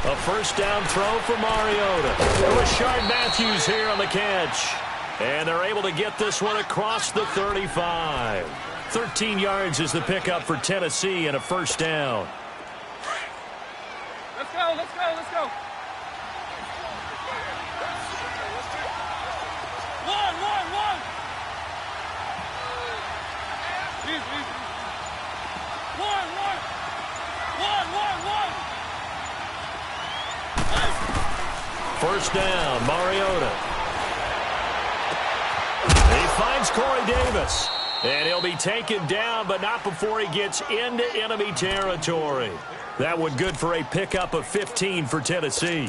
A first down throw for Mariota. It was Shard Matthews here on the catch. And they're able to get this one across the 35. 13 yards is the pickup for Tennessee and a first down. Let's go, let's go, let's go. One. Easy. One. First down, Mariota. He finds Corey Davis. And he'll be taken down, but not before he gets into enemy territory. That one good for a pickup of 15 for Tennessee.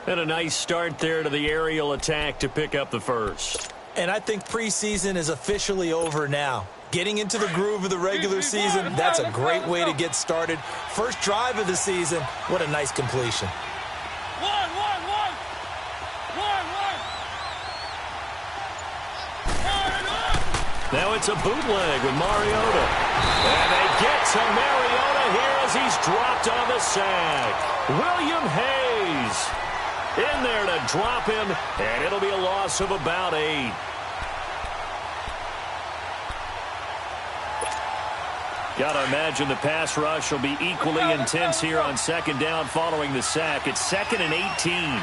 And a nice start there to the aerial attack to pick up the first. And I think preseason is officially over now. Getting into the groove of the regular season, that's a great way to get started. First drive of the season, what a nice completion. One. Now it's a bootleg with Mariota. And they get to Mariota here as he's dropped on the sack. William Hayes in there to drop him, and it'll be a loss of about 8. Got to imagine the pass rush will be equally intense here on second down following the sack. It's 2nd and 18.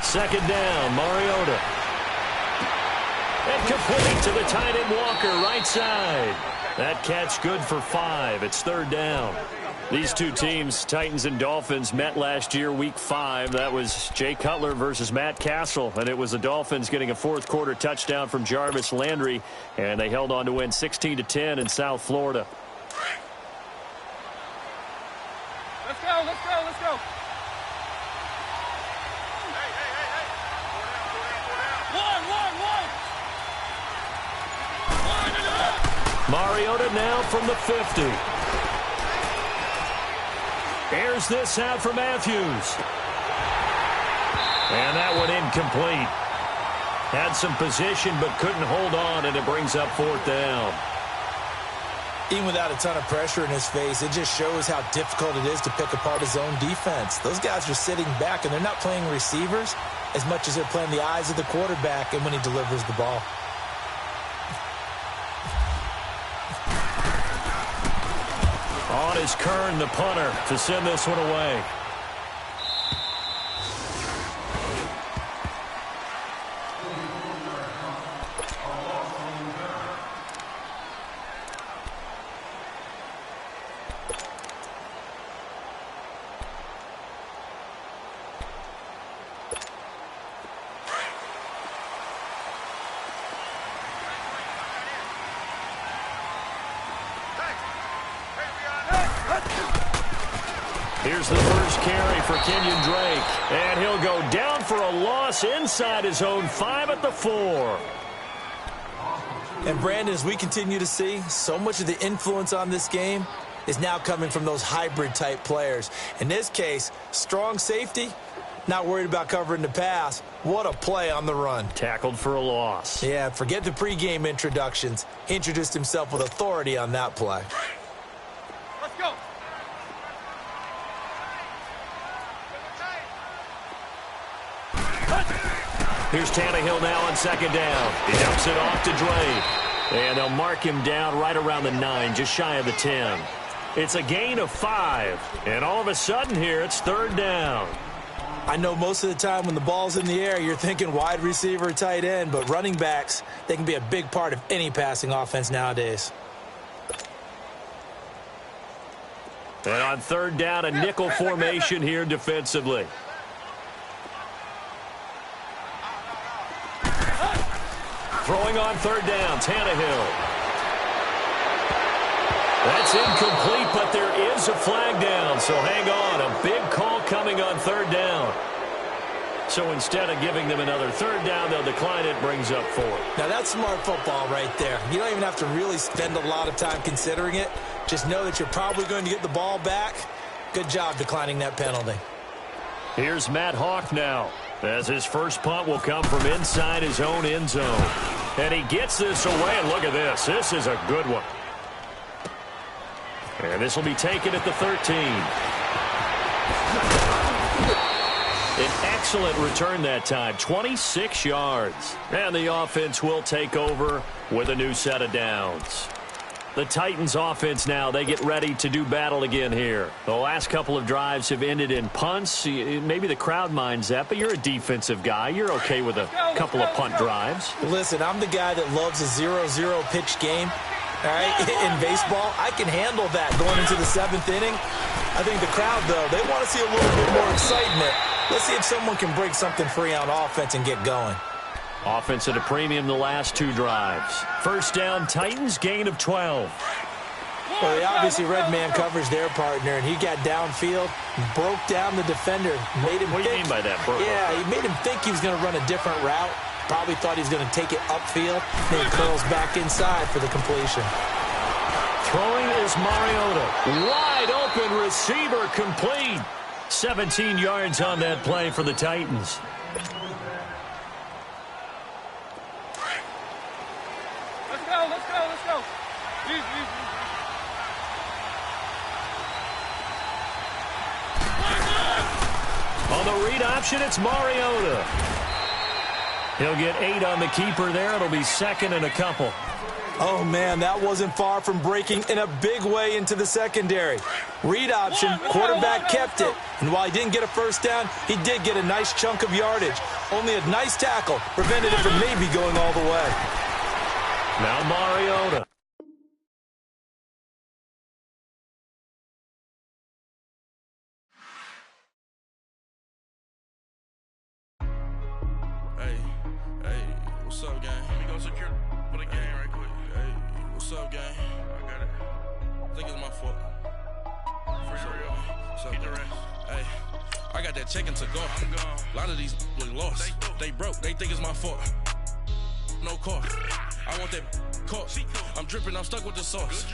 Second down, Mariota. And complete to the tight end Walker, right side. That catch good for 5. It's third down. These two teams, Titans and Dolphins, met last year, Week 5. That was Jay Cutler versus Matt Castle, and it was the Dolphins getting a fourth-quarter touchdown from Jarvis Landry, and they held on to win 16-10 in South Florida. Let's go. Mariota now from the 50. Airs this out for Matthews. And that one incomplete. Had some position but couldn't hold on, and it brings up fourth down. Even without a ton of pressure in his face, it just shows how difficult it is to pick apart his own defense. Those guys are sitting back, and they're not playing receivers as much as they're playing the eyes of the quarterback and when he delivers the ball. On is Kern, the punter, to send this one away. Here's the first carry for Kenyon Drake. And he'll go down for a loss inside his own 5 at the 4. And Brandon, as we continue to see, so much of the influence on this game is now coming from those hybrid-type players. In this case, strong safety, not worried about covering the pass. What a play on the run. Tackled for a loss. Yeah, forget the pregame introductions. He introduced himself with authority on that play. Let's go. Here's Tannehill now on second down. He dumps it off to Drake. And they'll mark him down right around the 9, just shy of the 10. It's a gain of 5. And all of a sudden here, it's third down. I know most of the time when the ball's in the air, you're thinking wide receiver, tight end, but running backs, they can be a big part of any passing offense nowadays. And on third down, a nickel formation here defensively. Throwing on third down, Tannehill. That's incomplete, but there is a flag down, so hang on. A big call coming on third down. So instead of giving them another third down, they'll decline it, brings up 4. Now that's smart football right there. You don't even have to really spend a lot of time considering it. Just know that you're probably going to get the ball back. Good job declining that penalty. Here's Matt Hawk now, as his first punt will come from inside his own end zone. And he gets this away, and look at this. This is a good one. And this will be taken at the 13. An excellent return that time, 26 yards. And the offense will take over with a new set of downs. The Titans offense now, they get ready to do battle again here. The last couple of drives have ended in punts. Maybe the crowd minds that, but you're a defensive guy. You're okay with a couple of punt drives. Listen, I'm the guy that loves a 0-0 pitch game. All right, in baseball, I can handle that going into the 7th inning. I think the crowd, though, they want to see a little bit more excitement. Let's see if someone can break something free on offense and get going. Offense at a premium the last 2 drives. First down, Titans, gain of 12. Well, they obviously red man covers their partner, and he got downfield, broke down the defender, made him What do you mean by that, bro? Yeah, he made him think he was going to run a different route. Probably thought he was going to take it upfield, then curls back inside for the completion. Throwing is Mariota. Wide open receiver complete. 17 yards on that play for the Titans. Let's go, let's go, let's go. Easy. On the read option, it's Mariota. He'll get 8 on the keeper there. It'll be second and a couple. Oh, man, that wasn't far from breaking in a big way into the secondary. Read option, quarterback kept it. And while he didn't get a first down, he did get a nice chunk of yardage. Only a nice tackle prevented it from maybe going all the way. Now Mariota. Hey, what's up, gang? Let me go secure for the game right quick. Hey, what's up, gang? I got it. I think it's my fault. For real. What's up, get the rest. Hey, I got that check-in to go. I'm gone. A lot of these look lost. They broke. They think it's my fault. No car. I want that car. I'm dripping. I'm stuck with the sauce.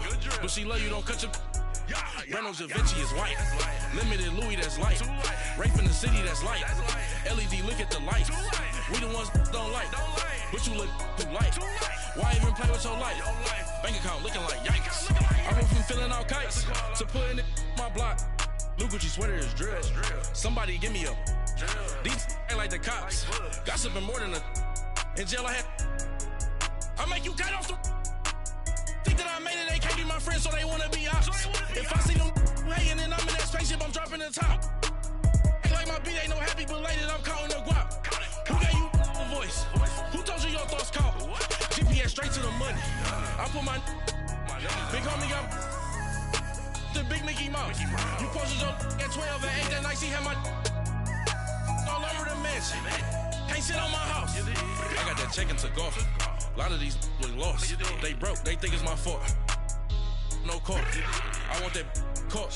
Good drip. But she love you. Don't cut your... Reynolds Da Vinci is white. Limited Louis, that's light. Rape in the city, that's light. LED, look at the lights. We the ones don't like. But you look too light. Why even play with your life? Bank account looking like yikes. I went from filling out kites to putting it in my block. New Gucci sweater is drill. Somebody give me a. These ain't like the cops. Gossiping more than a. In jail I had. I make you cut off the. Think that I made it, they can't be my friends, so they wanna be ops. If I see them hating and I'm in that spaceship, I'm dropping the top. Ain't like my beat ain't no happy, but later I'm counting the guap. Who gave you a voice? Who told you your thoughts count? GPS straight to the money. I put my big homie got the big Mickey Mouse. You posted your at 12 and 8 that night, she had my all over the mansion. Can't sit on my house. I got that check-in to golf. A lot of these look lost. They broke. They think it's my fault. No car. I want that car.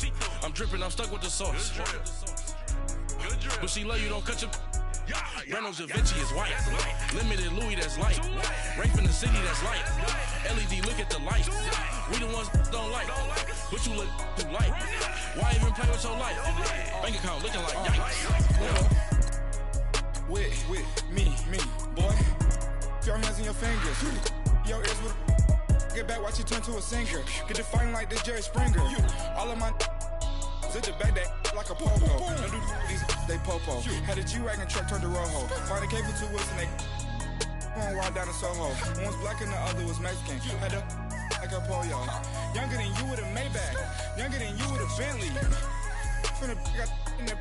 I'm dripping. I'm stuck with the sauce. But she love you. Don't cut your... Reynolds Da Vinci is white. Limited Louis, that's light. Rape in the city, that's light. LED, look at the lights. We the ones don't like. But you look too light. Why even play with your life? Bank account looking like yikes. With me, boy. Your hands in your fingers. Your ears with a... Get back, watch you turn to a singer. Get to fighting like this Jerry Springer. All of my... Zip the back that like a popo. Don't do these they popo. Had a G-Wagon truck turned to Rojo. Find a cable 2 wheels and they... One ride down to Soho. One was black and the other was Mexican. Had a... Like a polio. Younger than you with a Maybach. Younger than you with a Bentley. From the... Got in the...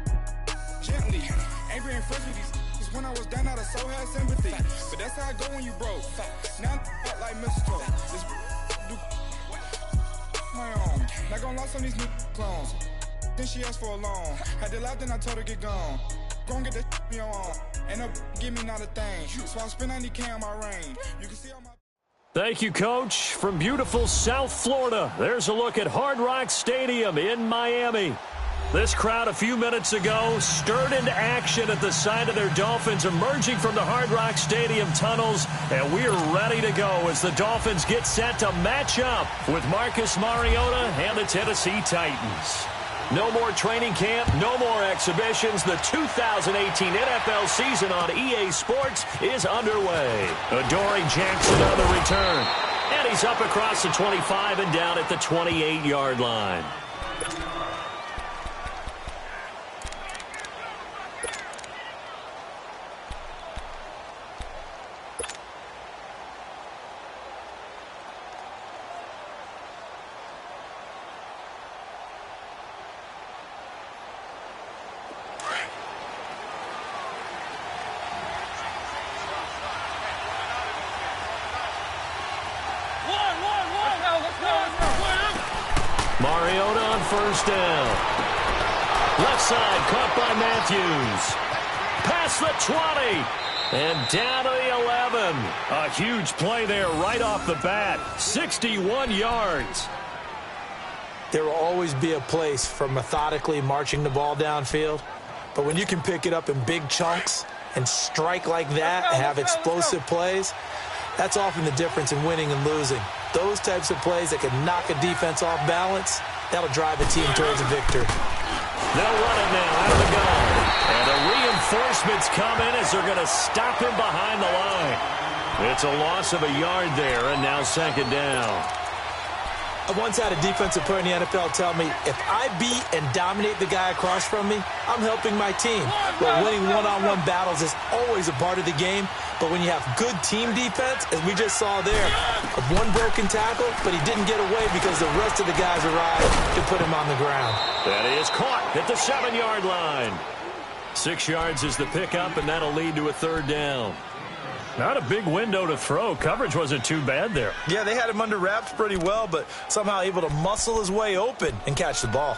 Gently. Ain't being friends with these... When I was down, I so had sympathy. But that's how I go when you broke. Now I'm like mistletoe. This do my own. Not gonna lie, some of these new clones. Then she asked for a loan. Had to laugh, then I told her get gone. Go and get that me on. And up, give me not a thing. So I spend 90K on my rain. You can see on my... Thank you, Coach. From beautiful South Florida, there's a look at Hard Rock Stadium in Miami. This crowd a few minutes ago stirred into action at the side of their Dolphins emerging from the Hard Rock Stadium tunnels, and we are ready to go as the Dolphins get set to match up with Marcus Mariota and the Tennessee Titans. No more training camp, no more exhibitions. The 2018 NFL season on EA Sports is underway. Adoree Jackson on the return, and he's up across the 25 and down at the 28-yard line. Mariota on first down. Left side, caught by Matthews. Past the 20. And down to the 11. A huge play there right off the bat. 61 yards. There will always be a place for methodically marching the ball downfield. But when you can pick it up in big chunks and strike like that and have explosive plays, that's often the difference in winning and losing. Those types of plays that can knock a defense off balance, that'll drive a team towards a victory. They'll run it now out of the gun. And the reinforcements come in as they're going to stop him behind the line. It's a loss of a yard there, and now second down. I once had a defensive player in the NFL tell me, if I beat and dominate the guy across from me, I'm helping my team. Well, winning one-on-one battles is always a part of the game, but when you have good team defense, as we just saw there, one broken tackle, but he didn't get away because the rest of the guys arrived to put him on the ground. That is caught at the 7-yard line. 6 yards is the pickup, and that'll lead to a third down. Not a big window to throw. Coverage wasn't too bad there. Yeah, they had him under wraps pretty well, but somehow able to muscle his way open and catch the ball.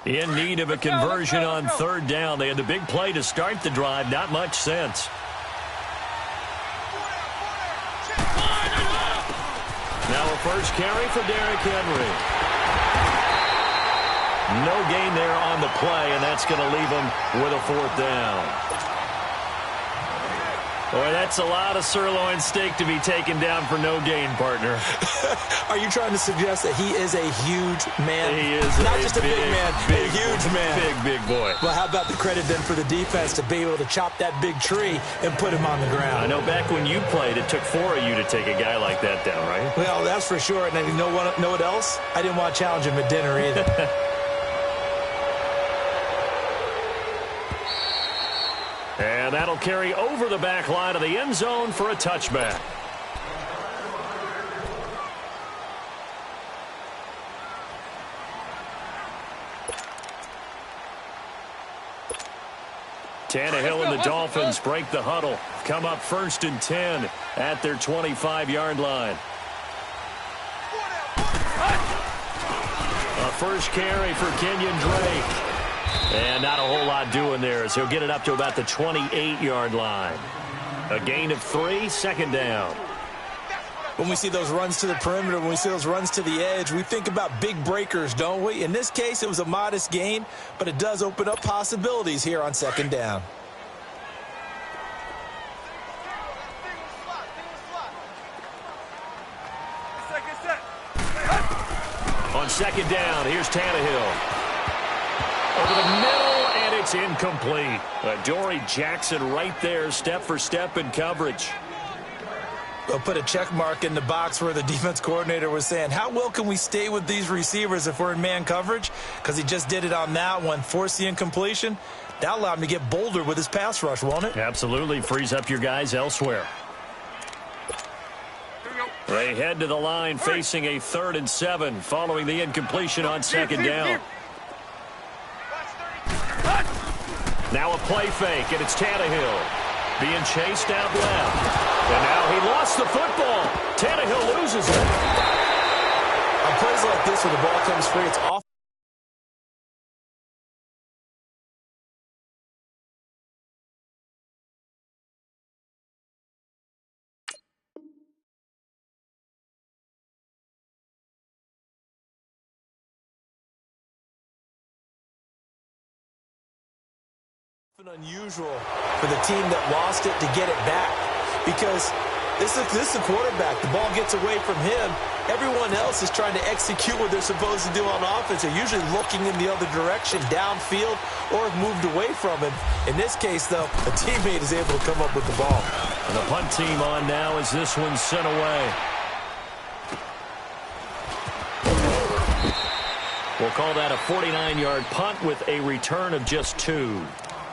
In need of a conversion on third down. They had the big play to start the drive. Not much sense. Now a first carry for Derrick Henry. No gain there on the play, and that's going to leave him with a fourth down. Boy, that's a lot of sirloin steak to be taken down for no gain, partner. Are you trying to suggest that he is a huge man? He is not just a big man, a huge man. Big boy. Well, how about the credit then for the defense to be able to chop that big tree and put him on the ground? I know back when you played, it took 4 of you to take a guy like that down, right? Well, that's for sure. And you know what else? I didn't want to challenge him at dinner either. And that'll carry over the back line of the end zone for a touchback. Tannehill and the Dolphins break the huddle. Come up 1st and 10 at their 25-yard line. A first carry for Kenyon Drake. And not a whole lot doing there as he'll get it up to about the 28-yard line. A gain of 3, second down. When we see those runs to the perimeter, when we see those runs to the edge, we think about big breakers, don't we? In this case, it was a modest gain, but it does open up possibilities here on second down. On second down, here's Tannehill. Over the middle, and it's incomplete. Adoree Jackson right there, step for step in coverage. We'll put a check mark in the box where the defense coordinator was saying, how well can we stay with these receivers if we're in man coverage? Because he just did it on that one, forced the incompletion. That'll allow him to get bolder with his pass rush, won't it? Absolutely, frees up your guys elsewhere. They head to the line facing a 3rd and 7 following the incompletion on second down. Now a play fake, and it's Tannehill being chased out left. And now he lost the football. Tannehill loses it. On plays like this where the ball comes free, it's off. Unusual for the team that lost it to get it back, because this is the quarterback. The ball gets away from him. Everyone else is trying to execute what they're supposed to do on offense. They're usually looking in the other direction, downfield, or have moved away from him. In this case, though, a teammate is able to come up with the ball. And the punt team on now as this one's sent away. We'll call that a 49-yard punt with a return of just 2.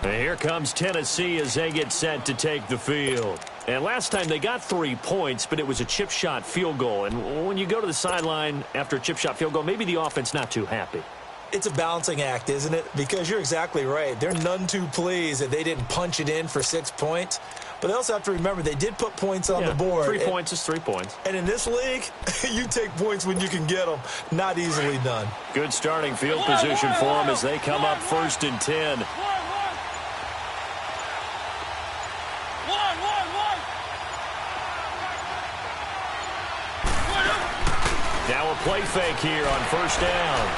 And here comes Tennessee as they get set to take the field. And last time they got 3 points, but it was a chip shot field goal. And when you go to the sideline after a chip shot field goal, maybe the offense not too happy. It's a balancing act, isn't it? Because you're exactly right. They're none too pleased that they didn't punch it in for 6 points. But they also have to remember they did put points on the board. 3 points is 3 points. And in this league, you take points when you can get them. Not easily done. Good starting field position for them as they come up 1st and 10. Now a play fake here on 1st down.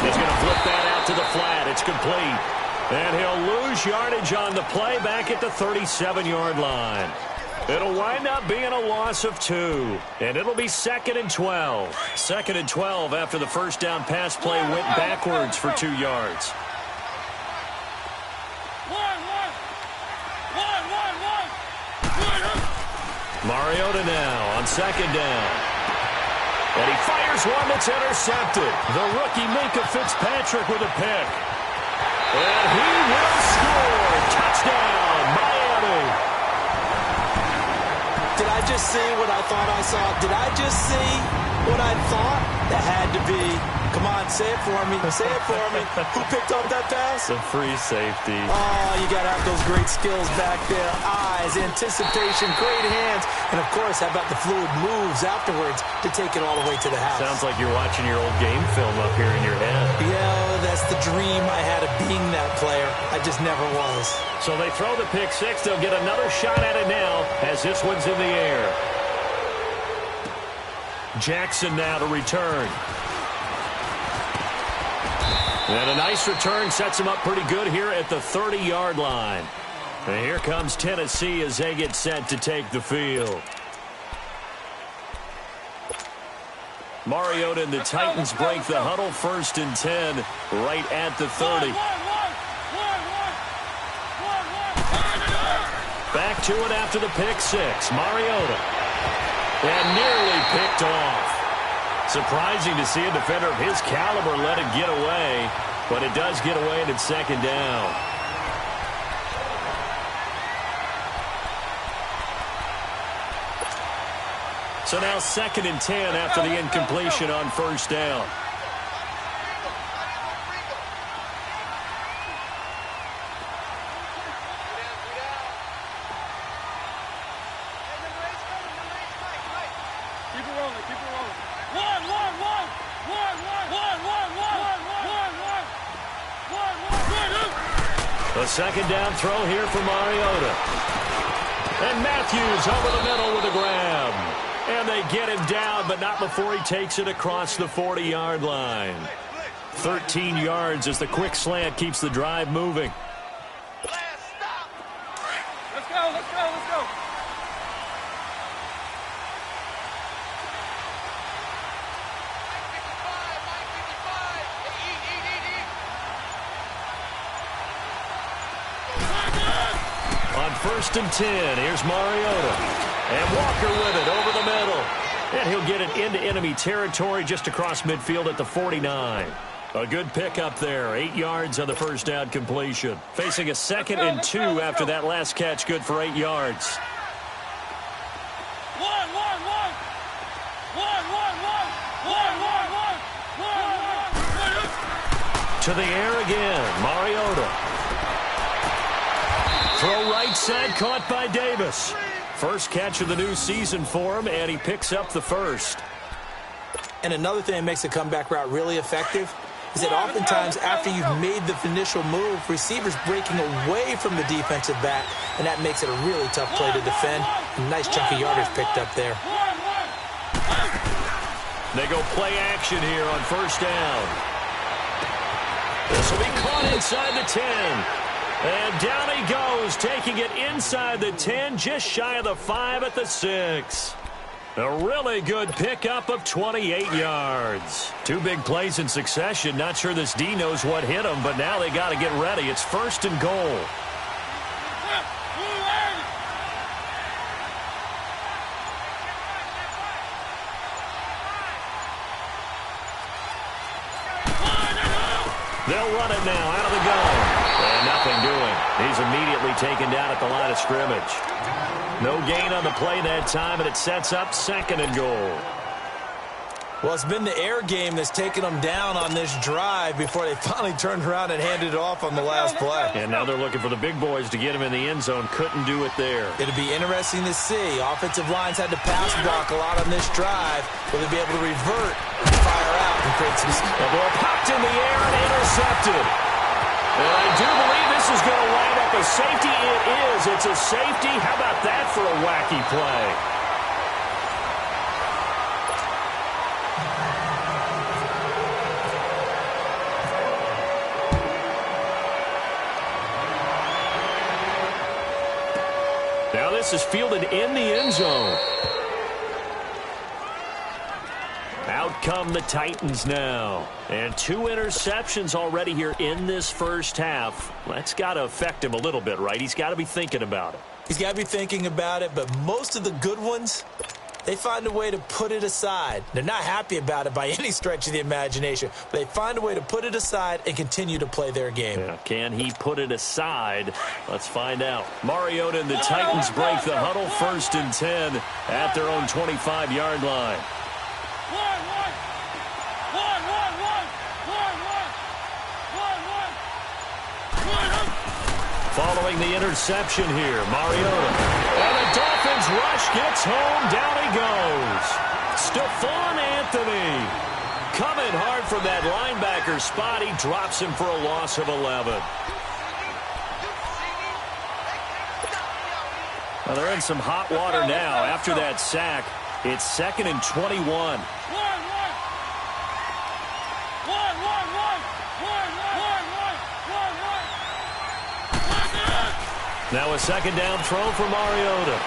He's going to flip that out to the flat. It's complete. And he'll lose yardage on the play back at the 37-yard line. It'll wind up being a loss of 2. And it'll be 2nd and 12. 2nd and 12 after the 1st down pass play went backwards for 2 yards. Mariota now on 2nd down. And he fires one that's intercepted. The rookie Minkah Fitzpatrick with a pick. And he will score. Touchdown, Miami. Did I just see what I thought I saw? Did I just see what I thought? That had to be. Come on, say it for me. Say it for me. Who picked up that pass? The free safety. Oh, you got to have those great skills back there. Eyes, anticipation, great hands. And, of course, how about the fluid moves afterwards to take it all the way to the house? Sounds like you're watching your old game film up here in your head. Yeah, that's the dream I had of being that player. I just never was. So they throw the pick six. They'll get another shot at it now as this one's in the air. Jackson now to return. And a nice return sets him up pretty good here at the 30-yard line. And here comes Tennessee as they get set to take the field. Mariota and the Titans break the huddle 1st and 10 right at the 30. Back to it after the pick six. Mariota. And nearly picked off. Surprising to see a defender of his caliber let it get away, but it does get away and it's 2nd down. So now 2nd and 10 after the incompletion on 1st down. A 2nd down throw here for Mariota. And Matthews over the middle with a grab. And they get him down, but not before he takes it across the 40-yard line. 13 yards as the quick slant keeps the drive moving. Let's go, let's go, let's go. On 1st and 10, here's Mariota. And Walker with it over the middle. And he'll get it into enemy territory just across midfield at the 49. A good pickup there. 8 yards on the 1st down completion. Facing a 2nd and 2 after that last catch, good for 8 yards. To the air again, Mariota. Throw right side, caught by Davis. First catch of the new season for him, and he picks up the 1st. And another thing that makes the comeback route really effective is that oftentimes after you've made the initial move, receivers breaking away from the defensive back, and that makes it a really tough play to defend. A nice chunk of yardage picked up there. They go play action here on 1st down. This will be caught inside the 10. And down he goes, taking it inside the 10, just shy of the 5 at the 6. A really good pickup of 28 yards. 2 big plays in succession. Not sure this D knows what hit him, but now they got to get ready. It's 1st and goal. They'll run it now out of the gun. And nothing doing. He's immediately taken down at the line of scrimmage. No gain on the play that time, and it sets up 2nd and goal. Well, it's been the air game that's taken them down on this drive before they finally turned around and handed it off on the last play. And now they're looking for the big boys to get him in the end zone. Couldn't do it there. It'll be interesting to see. Offensive lines had to pass block a lot on this drive. Will they be able to revert and fire out and create some... The ball popped in the air and intercepted. And I do believe this is going to wind up a safety. It is. It's a safety. How about that for a wacky play? Now this is fielded in the end zone. Out come the Titans now. And 2 interceptions already here in this first half. That's got to affect him a little bit, right? He's got to be thinking about it. He's got to be thinking about it, but most of the good ones, they find a way to put it aside. They're not happy about it by any stretch of the imagination, but they find a way to put it aside and continue to play their game. Yeah, can he put it aside? Let's find out. Mariota and the Titans break the huddle, 1st and 10 at their own 25-yard line. Following the interception here, Mariota. And the Dolphins rush gets home. Down he goes. Stephon Anthony coming hard from that linebacker spot. He drops him for a loss of 11. Well, they're in some hot water now after that sack. It's 2nd and 21. Now a 2nd down throw for Mariota.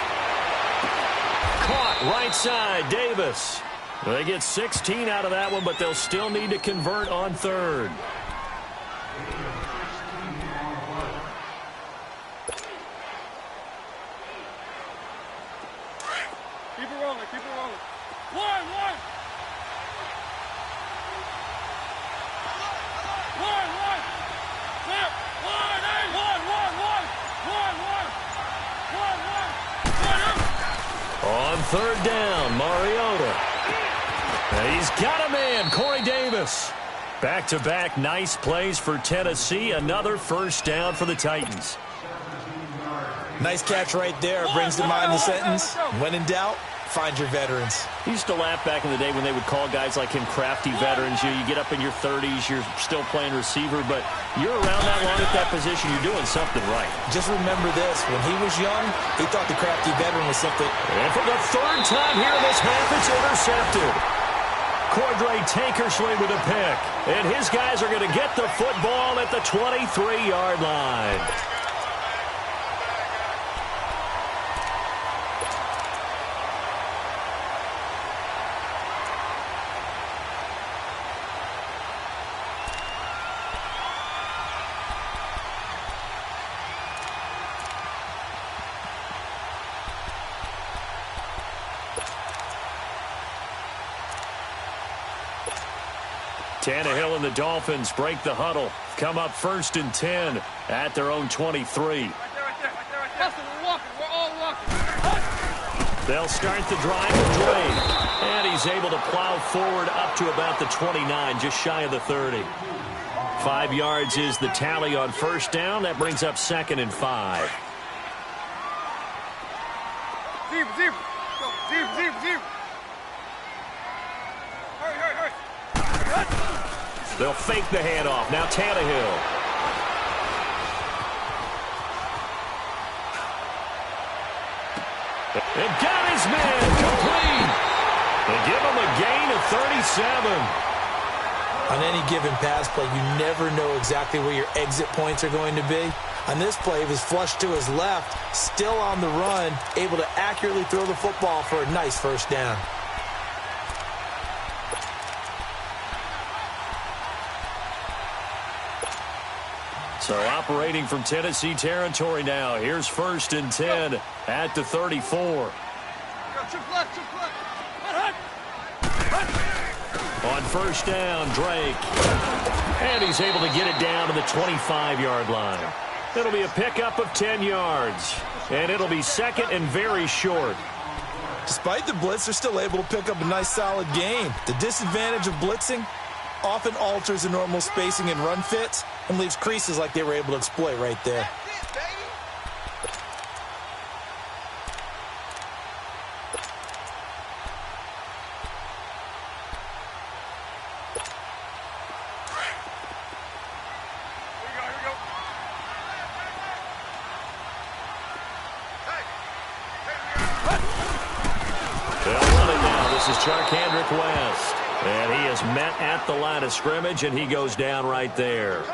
Caught right side, Davis. They get 16 out of that one, but they'll still need to convert on 3rd. Keep it rolling, keep it rolling. One. On 3rd down, Mariota. And he's got a man, Corey Davis. Back-to-back nice plays for Tennessee. Another 1st down for the Titans. Nice catch right there. Brings to mind the sentence, when in doubt, find your veterans. He used to laugh back in the day when they would call guys like him crafty veterans. You get up in your 30s, you're still playing receiver, but you're around that long at that position, you're doing something right. Just remember this, when he was young, he thought the crafty veteran was something. And for the 3rd time here in this half, it's intercepted. Cordray Tankersley with a pick. And his guys are going to get the football at the 23-yard line. Tannehill and the Dolphins break the huddle. Come up 1st and 10 at their own 23. Right there. Listen, we're walking. We're all walking. They'll start the drive with Dre. And he's able to plow forward up to about the 29, just shy of the 30. 5 yards is the tally on 1st down. That brings up 2nd and 5. Deep. Hurry. They'll fake the handoff. Now Tannehill. And got his man complete. They give him a gain of 37. On any given pass play, you never know exactly where your exit points are going to be. On this play, he was flushed to his left, still on the run, able to accurately throw the football for a nice first down. So operating from Tennessee territory now. Here's 1st and 10 at the 34. On first down, Drake. And he's able to get it down to the 25-yard line. It'll be a pickup of 10 yards. And it'll be 2nd and very short. Despite the blitz, they're still able to pick up a nice, solid gain. The disadvantage of blitzing often alters the normal spacing and run fits and leaves creases like they were able to exploit right there. West, and he is met at the line of scrimmage, and he goes down right there.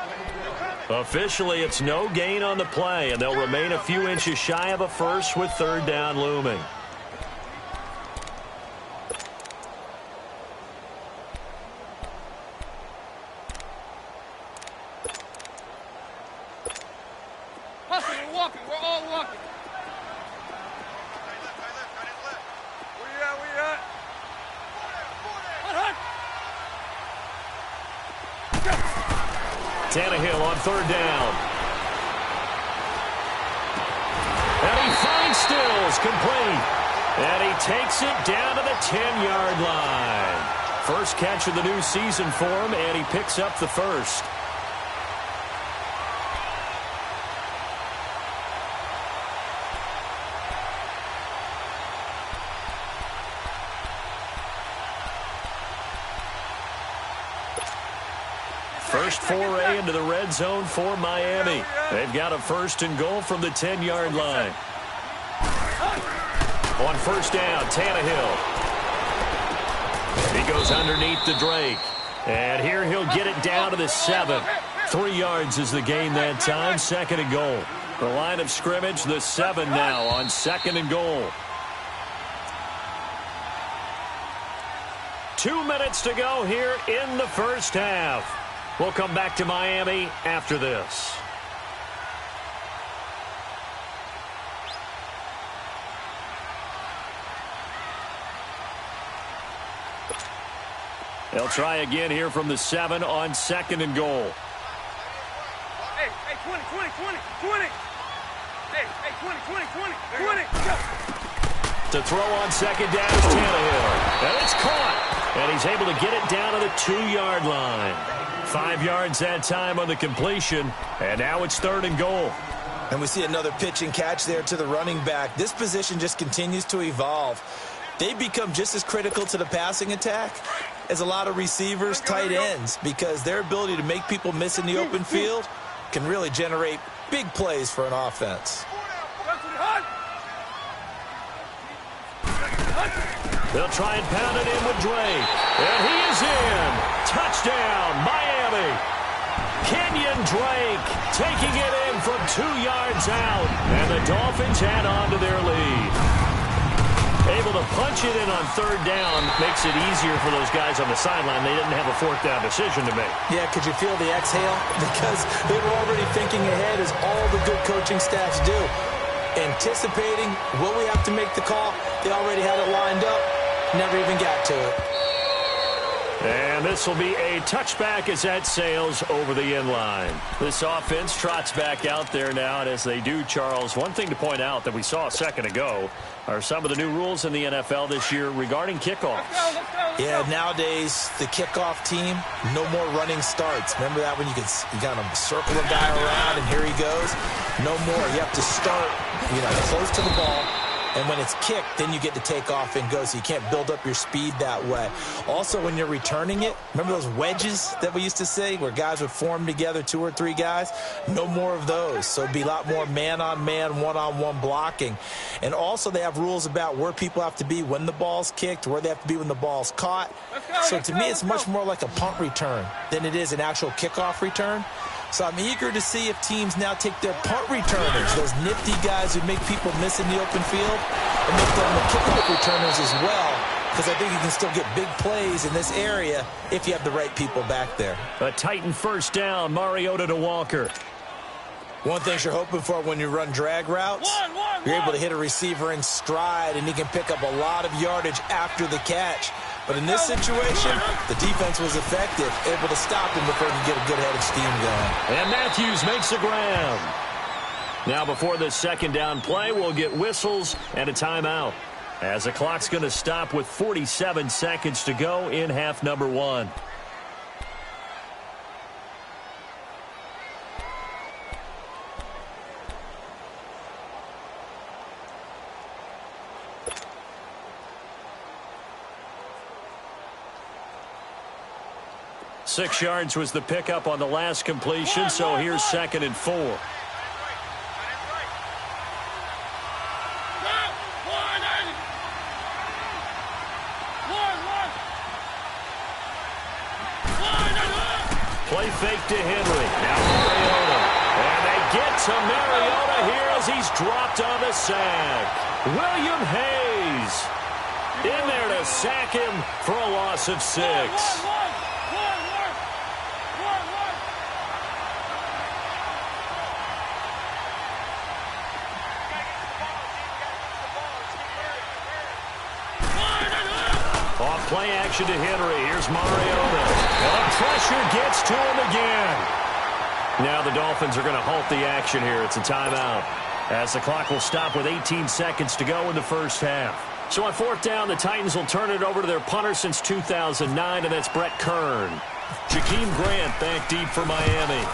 Officially, it's no gain on the play, and they'll remain a few inches shy of a first with 3rd down looming. We're walking. We're all walking. Where you at? Tannehill on 3rd down. And he finds Stills, complete. And he takes it down to the 10-yard line. First catch of the new season for him, and he picks up the first. First foray into the red zone for Miami. They've got a 1st and goal from the 10-yard line. On first down, Tannehill. He goes underneath the Drake. And here he'll get it down to the 7. 3 yards is the gain that time, 2nd and goal. The line of scrimmage, the 7 now on 2nd and goal. 2 minutes to go here in the first half. We'll come back to Miami after this. They'll try again here from the 7 on 2nd and goal. Hey, 20. Hey, 20. Go. To throw on 2nd down is Tannehill. And it's caught. And he's able to get it down to the 2-yard line. 5 yards that time on the completion, and now it's 3rd and goal. And we see another pitch and catch there to the running back. This position just continues to evolve. They become just as critical to the passing attack as a lot of receivers, tight ends, because their ability to make people miss in the open field can really generate big plays for an offense. They'll try and pound it in with Drake. And he is in. Touchdown, Miami. Kenyon Drake taking it in from 2 yards out. And the Dolphins add on to their lead. Able to punch it in on 3rd down makes it easier for those guys on the sideline. They didn't have a 4th down decision to make. Yeah, could you feel the exhale? Because they were already thinking ahead, as all the good coaching staffs do. Anticipating, will we have to make the call? They already had it lined up. Never even got to it. And this will be a touchback as that sails over the end line. This offense trots back out there now, and as they do, Charles, one thing to point out that we saw a second ago are some of the new rules in the NFL this year regarding kickoffs. Yeah, nowadays, the kickoff team, no more running starts. Remember that when you got to circle a guy around, and here he goes? No more. You have to start, close to the ball. And when it's kicked, then you get to take off and go, so you can't build up your speed that way. Also, when you're returning it, remember those wedges that we used to say where guys would form together, 2 or 3 guys? No more of those. So it'd be a lot more man-on-man, one-on-one blocking. And also, they have rules about where people have to be when the ball's kicked, where they have to be when the ball's caught. So to me, it's much more like a punt return than it is an actual kickoff return. So I'm eager to see if teams now take their punt returners, those nifty guys who make people miss in the open field, and make them the kickoff returners as well, because I think you can still get big plays in this area if you have the right people back there. A Titan first down, Mariota to Walker. One thing you're hoping for when you run drag routes, you're able to hit a receiver in stride, and he can pick up a lot of yardage after the catch. But in this situation, the defense was effective, able to stop him before he could get a good head of steam going. And Matthews makes the ground. Now before this second down play, we'll get whistles and a timeout, as the clock's going to stop with 47 seconds to go in half number 1. Six yards was the pickup on the last completion, so here's 2nd and 4. Play fake to Henry. Now Mariota. And they get to Mariota here as he's dropped on the sack. William Hayes in there to sack him for a loss of 6. Play action to Henry. Here's Mariota. And pressure gets to him again. Now the Dolphins are going to halt the action here. It's a timeout, as the clock will stop with 18 seconds to go in the first half. So on 4th down, the Titans will turn it over to their punter since 2009, and that's Brett Kern. Jakeem Grant back deep for Miami.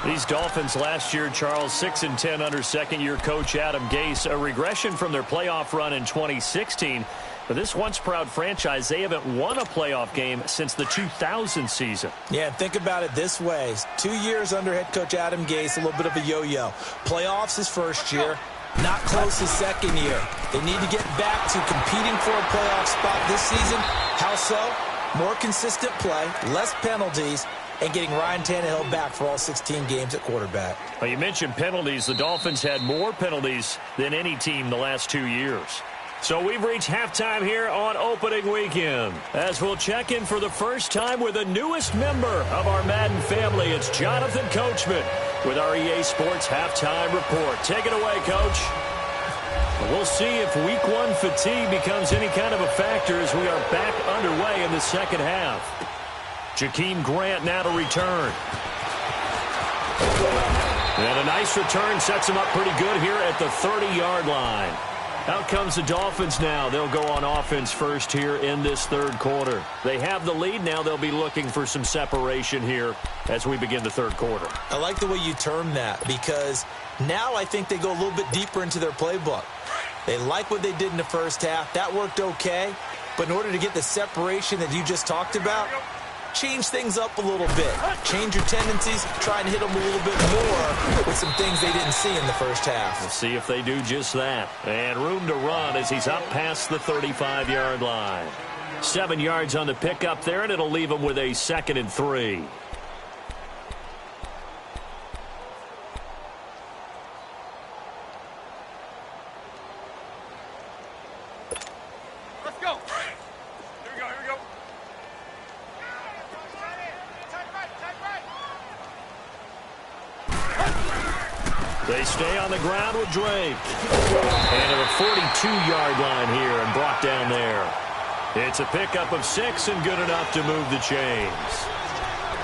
These Dolphins last year, Charles, 6-10 under second-year coach Adam Gase, a regression from their playoff run in 2016. But this once-proud franchise, they haven't won a playoff game since the 2000 season. Yeah, think about it this way. 2 years under head coach Adam Gase, a little bit of a yo-yo. Playoffs his first year, not close his second year. They need to get back to competing for a playoff spot this season. How so? More consistent play, less penalties, and getting Ryan Tannehill back for all 16 games at quarterback. Well, you mentioned penalties. The Dolphins had more penalties than any team the last 2 years. So we've reached halftime here on opening weekend, as we'll check in for the first time with the newest member of our Madden family. It's Jonathan Coachman with our EA Sports Halftime Report. Take it away, Coach. We'll see if Week 1 fatigue becomes any kind of a factor as we are back underway in the second half. Jakeem Grant now to return. And a nice return sets him up pretty good here at the 30-yard line. Out comes the Dolphins now. They'll go on offense first here in this third quarter. They have the lead now. They'll be looking for some separation here as we begin the third quarter. I like the way you term that, because now I think they go a little bit deeper into their playbook. They like what they did in the first half. That worked okay. But in order to get the separation that you just talked about, change things up a little bit. Change your tendencies, try and hit them a little bit more with some things they didn't see in the first half. We'll see if they do just that. And room to run as he's up past the 35-yard line. 7 yards on the pickup there, and it'll leave him with a 2nd and 3. Let's go. Here we go. Here we go. They stay on the ground with Drake. And at a 42-yard line here and brought down there. It's a pickup of 6 and good enough to move the chains.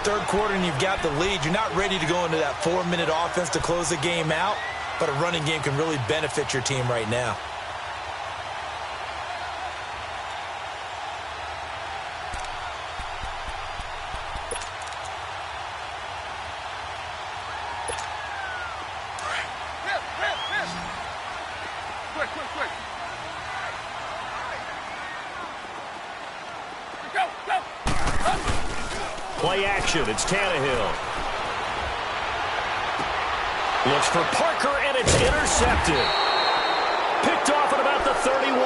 Third quarter and you've got the lead. You're not ready to go into that 4-minute offense to close the game out, but a running game can really benefit your team right now. Play action. It's Tannehill. Looks for Parker, and it's intercepted. Picked off at about the 31.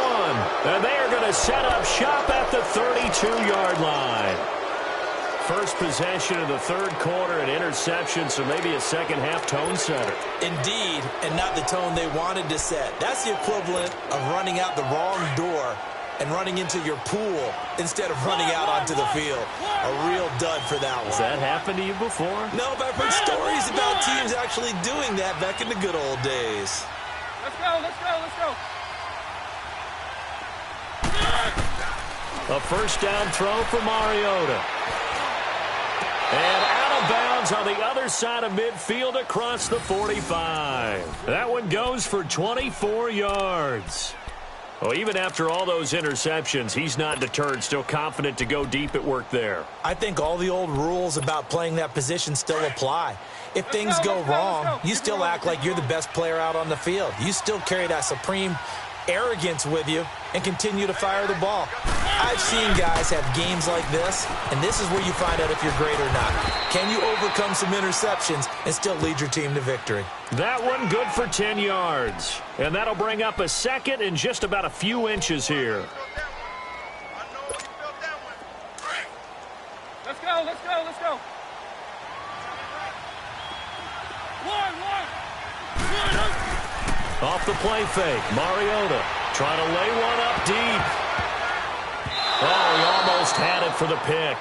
And they are going to set up shop at the 32-yard line. First possession of the third quarter, an interception, so maybe a second-half tone setter. Indeed, and not the tone they wanted to set. That's the equivalent of running out the wrong door and running into your pool instead of running out onto the field. A real dud for that one. Has that happened to you before? No, but I've heard stories about teams actually doing that back in the good old days. Let's go, let's go, let's go. A first down throw for Mariota. And out of bounds on the other side of midfield across the 45. That one goes for 24 yards. Well, even after all those interceptions, he's not deterred, still confident to go deep at work there. I think all the old rules about playing that position still apply. If things go wrong, you still act like you're the best player out on the field. You still carry that supreme arrogance with you and continue to fire the ball. I've seen guys have games like this, and this is where you find out if you're great or not. Can you overcome some interceptions and still lead your team to victory? That one good for 10 yards. And that'll bring up a second and just about a few inches here. Let's go, let's go, let's go. Off the play fake, Mariota trying to lay one up deep. Oh, he almost had it for the pick.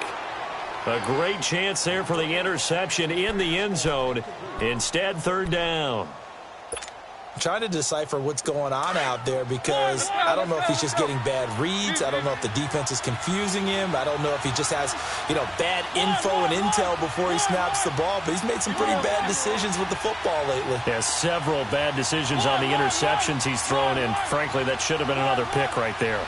A great chance there for the interception in the end zone. Instead, third down. I'm trying to decipher what's going on out there because I don't know if he's just getting bad reads. I don't know if the defense is confusing him. I don't know if he just has, bad info and intel before he snaps the ball. But he's made some pretty bad decisions with the football lately. Yeah, several bad decisions on the interceptions he's thrown, and frankly, that should have been another pick right there.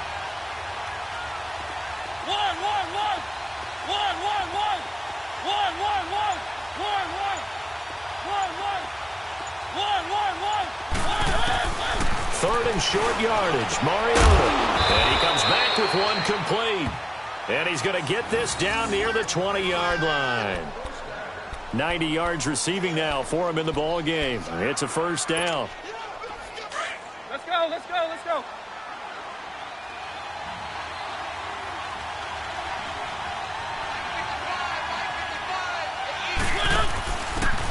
Third and short yardage, Mariota. And he comes back with one complete. And he's going to get this down near the 20-yard line. 90 yards receiving now for him in the ball game. It's a first down. Let's go, let's go, let's go.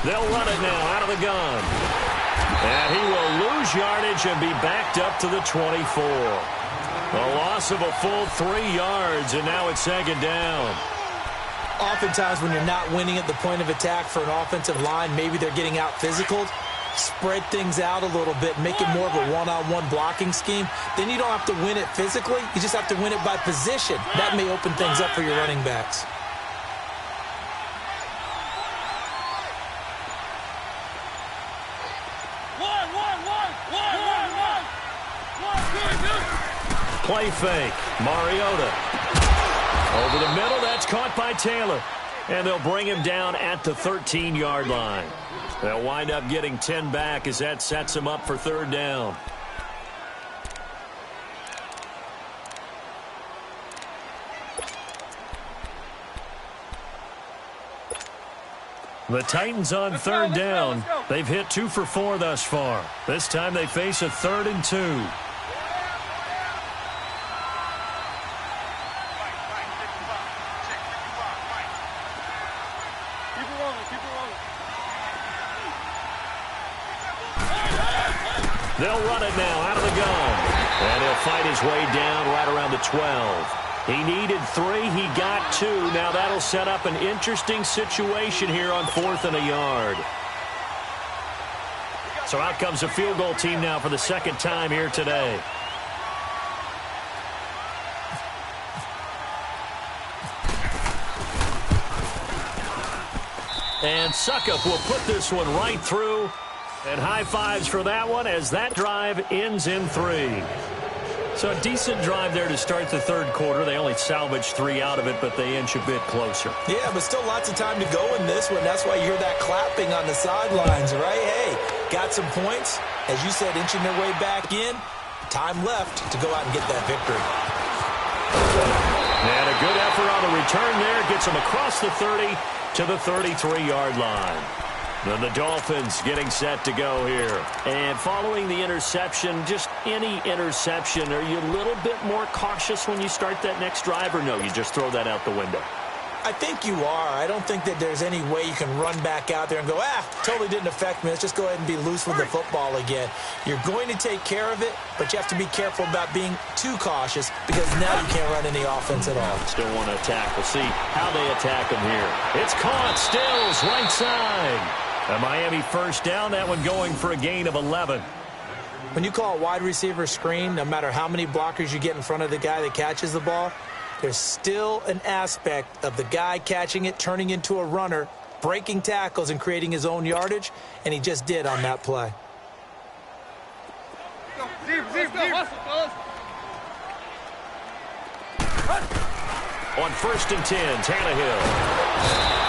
They'll run it now out of the gun. And he will lose yardage and be backed up to the 24. A loss of a full 3 yards, and now it's second down. Oftentimes when you're not winning at the point of attack for an offensive line, maybe they're getting out physical, spread things out a little bit, make it more of a one-on-one blocking scheme. Then you don't have to win it physically. You just have to win it by position. That may open things up for your running backs. Play fake, Mariota. Over the middle, that's caught by Taylor. And they'll bring him down at the 13-yard line. They'll wind up getting 10 back as that sets him up for third down. The Titans on third down. They've hit 2 for 4 thus far. This time they face a 3rd and 2. They'll run it now out of the gun. And he'll fight his way down right around the 12. He needed 3. He got 2. Now that'll set up an interesting situation here on 4th and a yard. So out comes a field goal team now for the second time here today. And Suckup will put this one right through. And high fives for that one as that drive ends in 3. So a decent drive there to start the third quarter. They only salvaged 3 out of it, but they inch a bit closer. Yeah, but still lots of time to go in this one. That's why you hear that clapping on the sidelines, right? Hey, got some points. As you said, inching their way back in. Time left to go out and get that victory. And a good effort on the return there. Gets them across the 30 to the 33-yard line. And the Dolphins getting set to go here. And following the interception, just any interception, are you a little bit more cautious when you start that next drive, or no, you just throw that out the window? I think you are. I don't think that there's any way you can run back out there and go, totally didn't affect me. Let's just go ahead and be loose with the football again. You're going to take care of it, but you have to be careful about being too cautious because now you can't run any offense at all. Still want to attack. We'll see how they attack him here. It's caught. Stills, right side. A Miami first down. That one going for a gain of 11. When you call a wide receiver screen, no matter how many blockers you get in front of the guy that catches the ball, there's still an aspect of the guy catching it, turning into a runner, breaking tackles and creating his own yardage, and he just did on that play. On 1st and 10, Tannehill.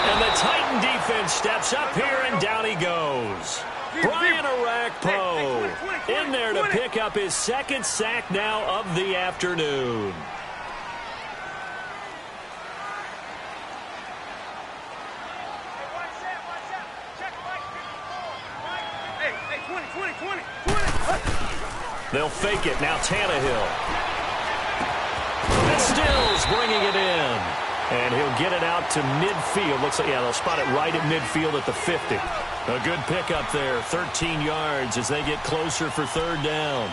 And the Titan defense steps up here, and down he goes. Brian Arakpo in there to pick up his 2nd sack now of the afternoon. They'll fake it. Now Tannehill. And Stills bringing it in. And he'll get it out to midfield. Looks like, they'll spot it right at midfield at the 50. A good pickup there. 13 yards as they get closer for 3rd down.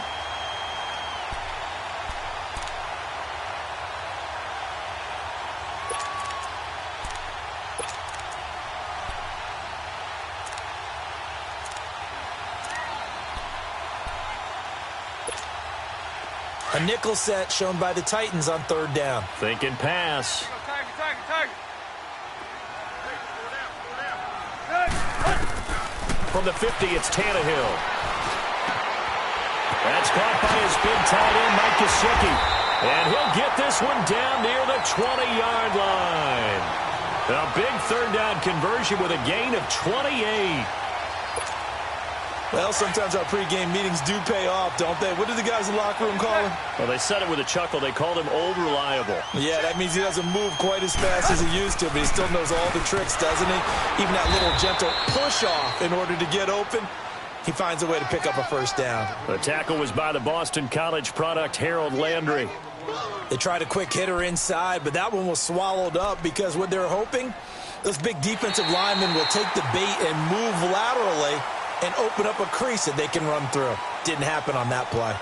A nickel set shown by the Titans on 3rd down. Thinking pass. From the 50, it's Tannehill. That's caught by his big tight end, Mike Gesicki. And he'll get this one down near the 20-yard line. A big 3rd down conversion with a gain of 28. Well, sometimes our pregame meetings do pay off, don't they? What did the guys in the locker room call him? Well, they said it with a chuckle. They called him Old Reliable. Yeah, that means he doesn't move quite as fast as he used to, but he still knows all the tricks, doesn't he? Even that little gentle push-off in order to get open, he finds a way to pick up a 1st down. The tackle was by the Boston College product, Harold Landry. They tried a quick hitter inside, but that one was swallowed up because what they're hoping, those big defensive linemen will take the bait and move laterally and open up a crease that they can run through. Didn't happen on that play.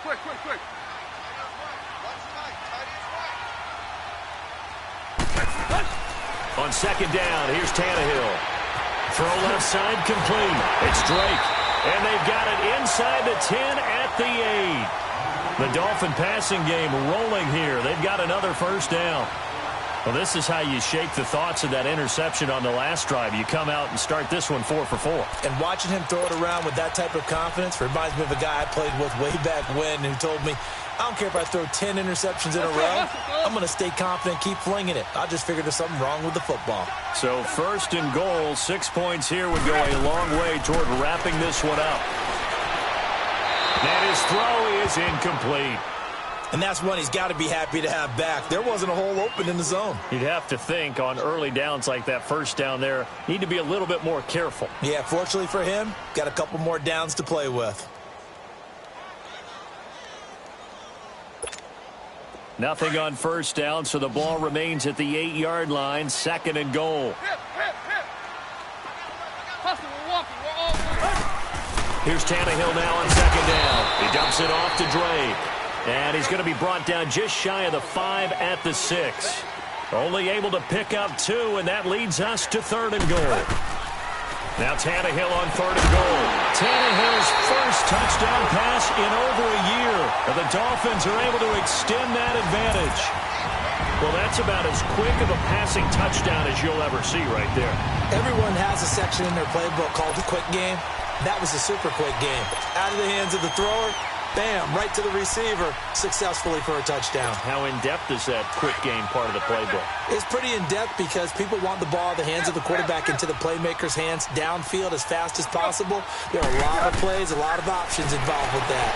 Quick. On 2nd down, here's Tannehill. Throw left side complete. It's Drake. And they've got it inside the 10 at the 8. The Dolphin passing game rolling here. They've got another 1st down. Well, this is how you shake the thoughts of that interception on the last drive. You come out and start this one 4 for 4. And watching him throw it around with that type of confidence reminds me of a guy I played with way back when who told me, I don't care if I throw 10 interceptions in a row. I'm going to stay confident, keep flinging it. I just figured there's something wrong with the football. So 1st and goal, 6 points here would go a long way toward wrapping this one up. And his throw is incomplete. And that's one he's got to be happy to have back. There wasn't a hole open in the zone. You'd have to think on early downs like that 1st down there, need to be a little bit more careful. Yeah, fortunately for him, got a couple more downs to play with. Nothing on 1st down, so the ball remains at the 8-yard line. 2nd and goal. Hustle, we're walking. We're all walking. Here's Tannehill now on 2nd down. He dumps it off to Drake. And he's going to be brought down just shy of the 5 at the 6. Only able to pick up 2, and that leads us to 3rd and goal. Now Tannehill on 3rd and goal. Tannehill's first touchdown pass in over a year. And the Dolphins are able to extend that advantage. Well, that's about as quick of a passing touchdown as you'll ever see right there. Everyone has a section in their playbook called the quick game. That was a super quick game. Out of the hands of the thrower, Bam, right to the receiver, successfully for a touchdown. How in-depth is that quick game part of the playbook? It's pretty in-depth because people want the ball in the hands of the quarterback into the playmaker's hands downfield as fast as possible. There are a lot of plays, a lot of options involved with that.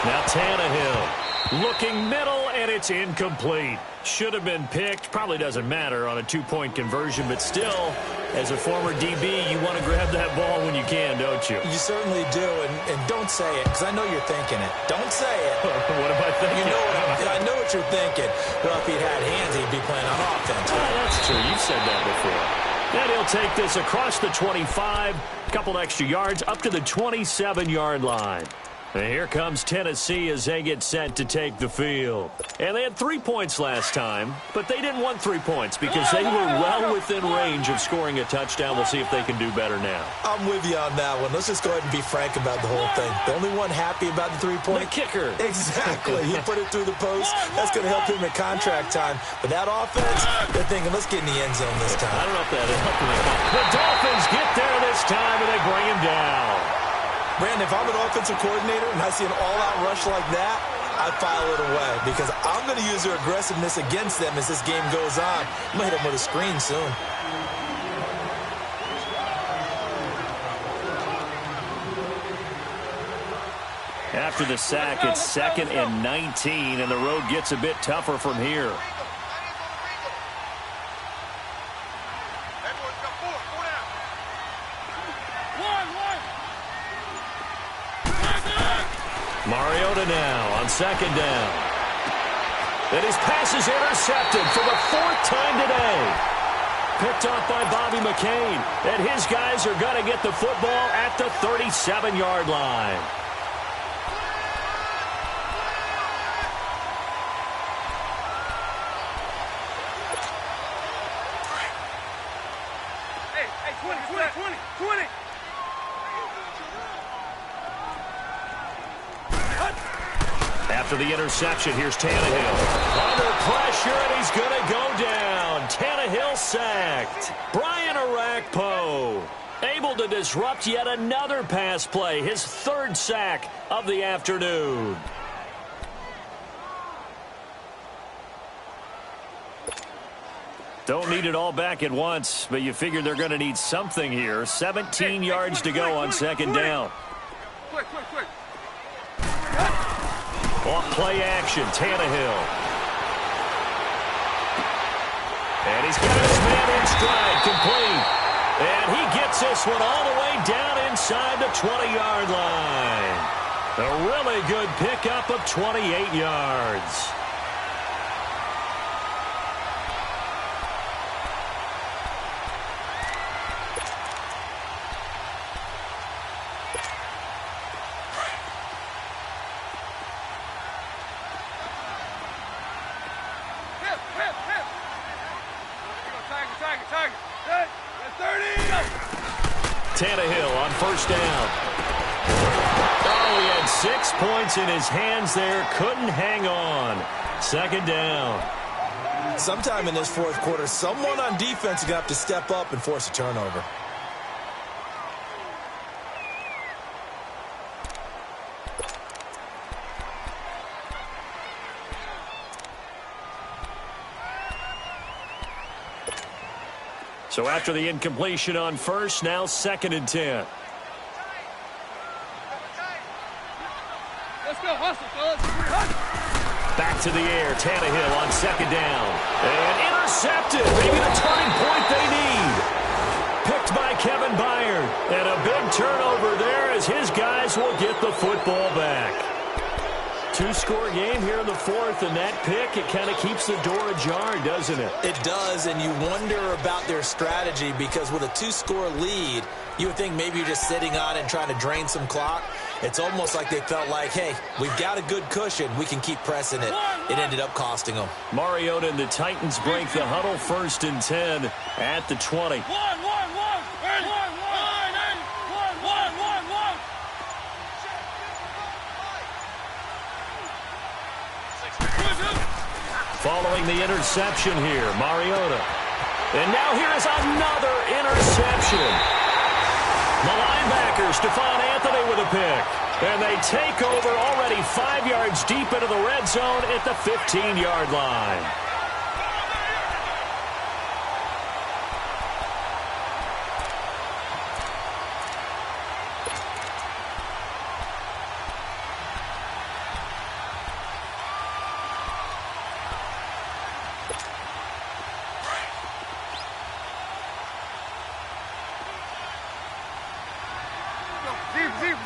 Now Tannehill looking middle, and it's incomplete. Should have been picked. Probably doesn't matter on a two-point conversion, but still, as a former DB, you want to grab that ball when you can, don't you? You certainly do, and don't say it, because I know you're thinking it. Don't say it. What am I thinking? You know I know what you're thinking. Well, if he'd had hands, he'd be playing on offense. Oh, that's true. You've said that before. Then he'll take this across the 25, a couple extra yards, up to the 27-yard line. And here comes Tennessee as they get set to take the field. And they had 3 points last time, but they didn't want 3 points because they were well within range of scoring a touchdown. We'll see if they can do better now. I'm with you on that one. Let's just go ahead and be frank about the whole thing. The only one happy about the 3-point? The kicker. Exactly. He put it through the post. That's going to help him at contract time. But that offense, they're thinking, let's get in the end zone this time. I don't know if that helped them. The Dolphins get there this time, and they bring him down. Brandon, if I'm an offensive coordinator and I see an all-out rush like that, I file it away because I'm going to use their aggressiveness against them as this game goes on. I'm going to hit them with a screen soon. After the sack, it's 2nd and 19, and the road gets a bit tougher from here. Mariota now on 2nd down. And his pass is intercepted for the 4th time today. Picked off by Bobby McCain. And his guys are going to get the football at the 37-yard line. Hey, 20. After the interception, here's Tannehill. Under pressure, and he's going to go down. Tannehill sacked. Brian Orakpo able to disrupt yet another pass play. His 3rd sack of the afternoon. Don't need it all back at once, but you figure they're going to need something here. 17 yards to go on 2nd down. Quick. Off play action, Tannehill. And he's got his man in stride, complete. And he gets this one all the way down inside the 20-yard line. A really good pickup of 28 yards. Tannehill on 1st down. Oh, he had 6 points in his hands there. Couldn't hang on. 2nd down. Sometime in this 4th quarter, someone on defense is going to have to step up and force a turnover. So after the incompletion on 1st, now 2nd and 10. Let's go, hustle, fellas. Back to the air, Tannehill on 2nd down. And intercepted, maybe the turning point they need. Picked by Kevin Byard. And a big turnover there as his guys will get the football back. 2-score game here in the 4th, and that pick, it kind of keeps the door ajar, doesn't it? It does, and you wonder about their strategy because with a 2-score lead, you would think maybe you're just sitting on it and trying to drain some clock. It's almost like they felt like, hey, we've got a good cushion. We can keep pressing it. It ended up costing them. Mariota and the Titans break the huddle 1st and 10 at the 20. Following the interception here, Mariota. And now here is another interception. The linebacker, Stephon Anthony with a pick. And they take over already 5 yards deep into the red zone at the 15-yard line.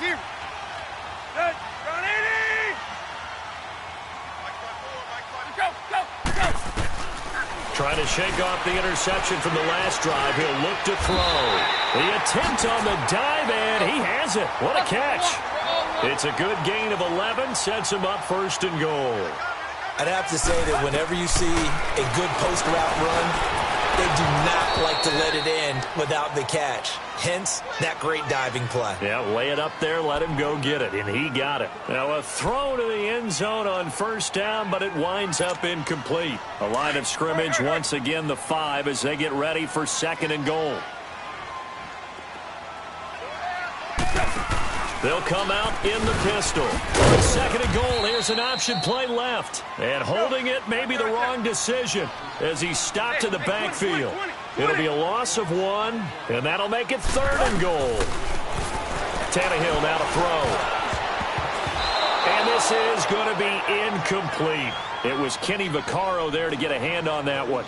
Zero. Good. Run 80. Go. Trying to shake off the interception from the last drive. He'll look to throw. The attempt on the dive, and he has it. What a catch. It's a good gain of 11. Sets him up 1st and goal. I'd have to say that whenever you see a good post route run, they do not like to let it end without the catch. Hence, that great diving play. Yeah, lay it up there, let him go get it, and he got it. Now a throw to the end zone on 1st down, but it winds up incomplete. A line of scrimmage, once again the 5 as they get ready for 2nd and goal. They'll come out in the pistol. 2nd and goal. Here's an option play left. And holding it may be the wrong decision as he stopped in the backfield. It'll be a loss of 1, and that'll make it 3rd and goal. Tannehill now to throw. And this is going to be incomplete. It was Kenny Vaccaro there to get a hand on that one.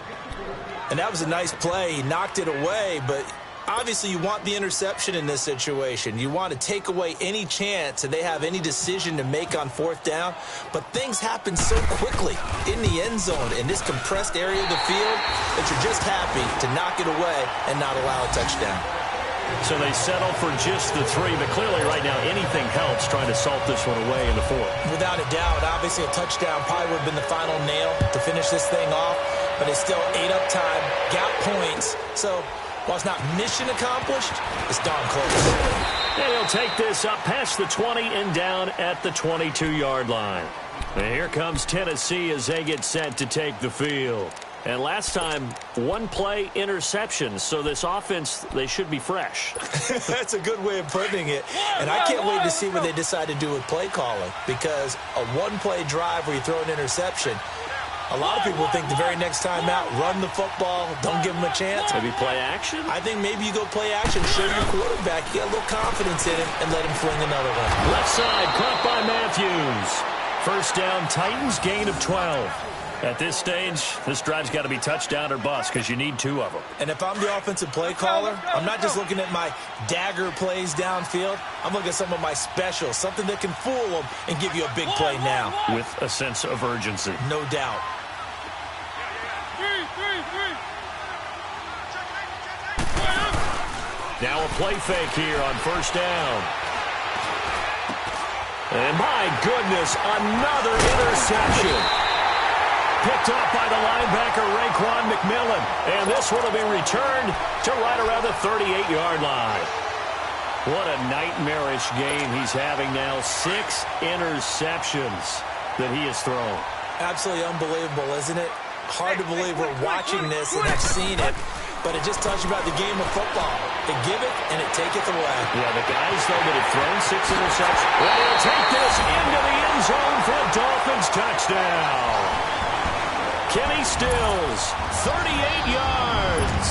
And that was a nice play. He knocked it away, but obviously you want the interception in this situation. You want to take away any chance that they have any decision to make on 4th down. But things happen so quickly in the end zone in this compressed area of the field that you're just happy to knock it away and not allow a touchdown. So they settle for just the 3, but clearly right now anything helps trying to salt this one away in the 4th. Without a doubt, obviously a touchdown probably would have been the final nail to finish this thing off, but it's still 8 up time, got points, so while it's not mission accomplished, it's darn close. And he'll take this up past the 20 and down at the 22-yard line. And here comes Tennessee as they get set to take the field. And last time, 1-play interception, so this offense, they should be fresh. That's a good way of putting it. And I can't wait to see what they decide to do with play calling, because a 1-play drive where you throw an interception, a lot of people think the very next time out, run the football, don't give them a chance. Maybe play action? I think maybe you go play action, show your quarterback, you got a little confidence in him, and let him fling another one. Left side, caught by Matthews. 1st down, Titans, gain of 12. At this stage, this drive's got to be touchdown or bust because you need 2 of them. And if I'm the offensive play caller, I'm not just looking at my dagger plays downfield. I'm looking at some of my specials, something that can fool them and give you a big play now. With a sense of urgency. No doubt. Now a play fake here on 1st down. And my goodness, another interception. Picked off by the linebacker, Raekwon McMillan. And this one will be returned to right around the 38-yard line. What a nightmarish game he's having now. 6 interceptions that he has thrown. Absolutely unbelievable, isn't it? Hard to believe we're watching this and have seen it. But it just tells you about the game of football. It giveth and it taketh away. Yeah, the guys, though, that have thrown 6 interceptions, well, they'll take this into the end zone for a Dolphins touchdown. Kenny Stills, 38 yards.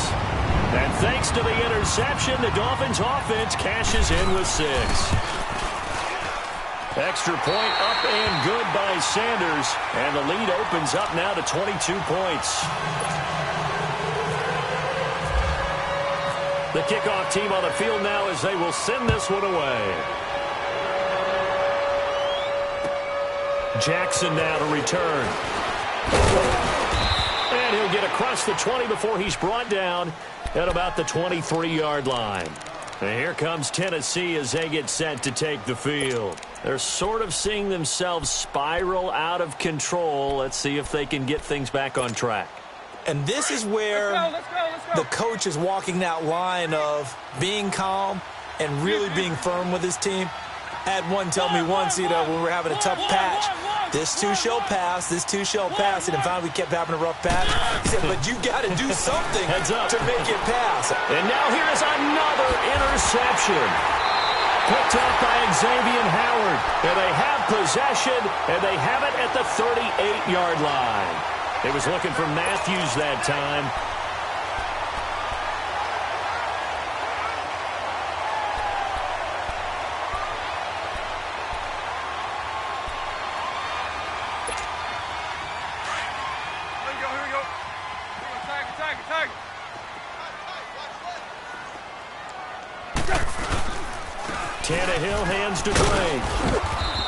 And thanks to the interception, the Dolphins offense cashes in with 6. Extra point up and good by Sanders. And the lead opens up now to 22 points. The kickoff team on the field now as they will send this one away. Jackson now to return. And he'll get across the 20 before he's brought down at about the 23-yard line. And here comes Tennessee as they get set to take the field. They're sort of seeing themselves spiral out of control. Let's see if they can get things back on track. And this is where the coach is walking that line of being calm and really being firm with his team. I had one tell me once, when we were having a tough patch, this too shall pass, this too shall pass. And finally we kept having a rough patch. He said, but you got to do something to make it pass. And now here is another interception. Picked up by Xavier Howard. And they have possession, and they have it at the 38-yard line. It was looking for Matthews that time. Tannehill hands to Drake.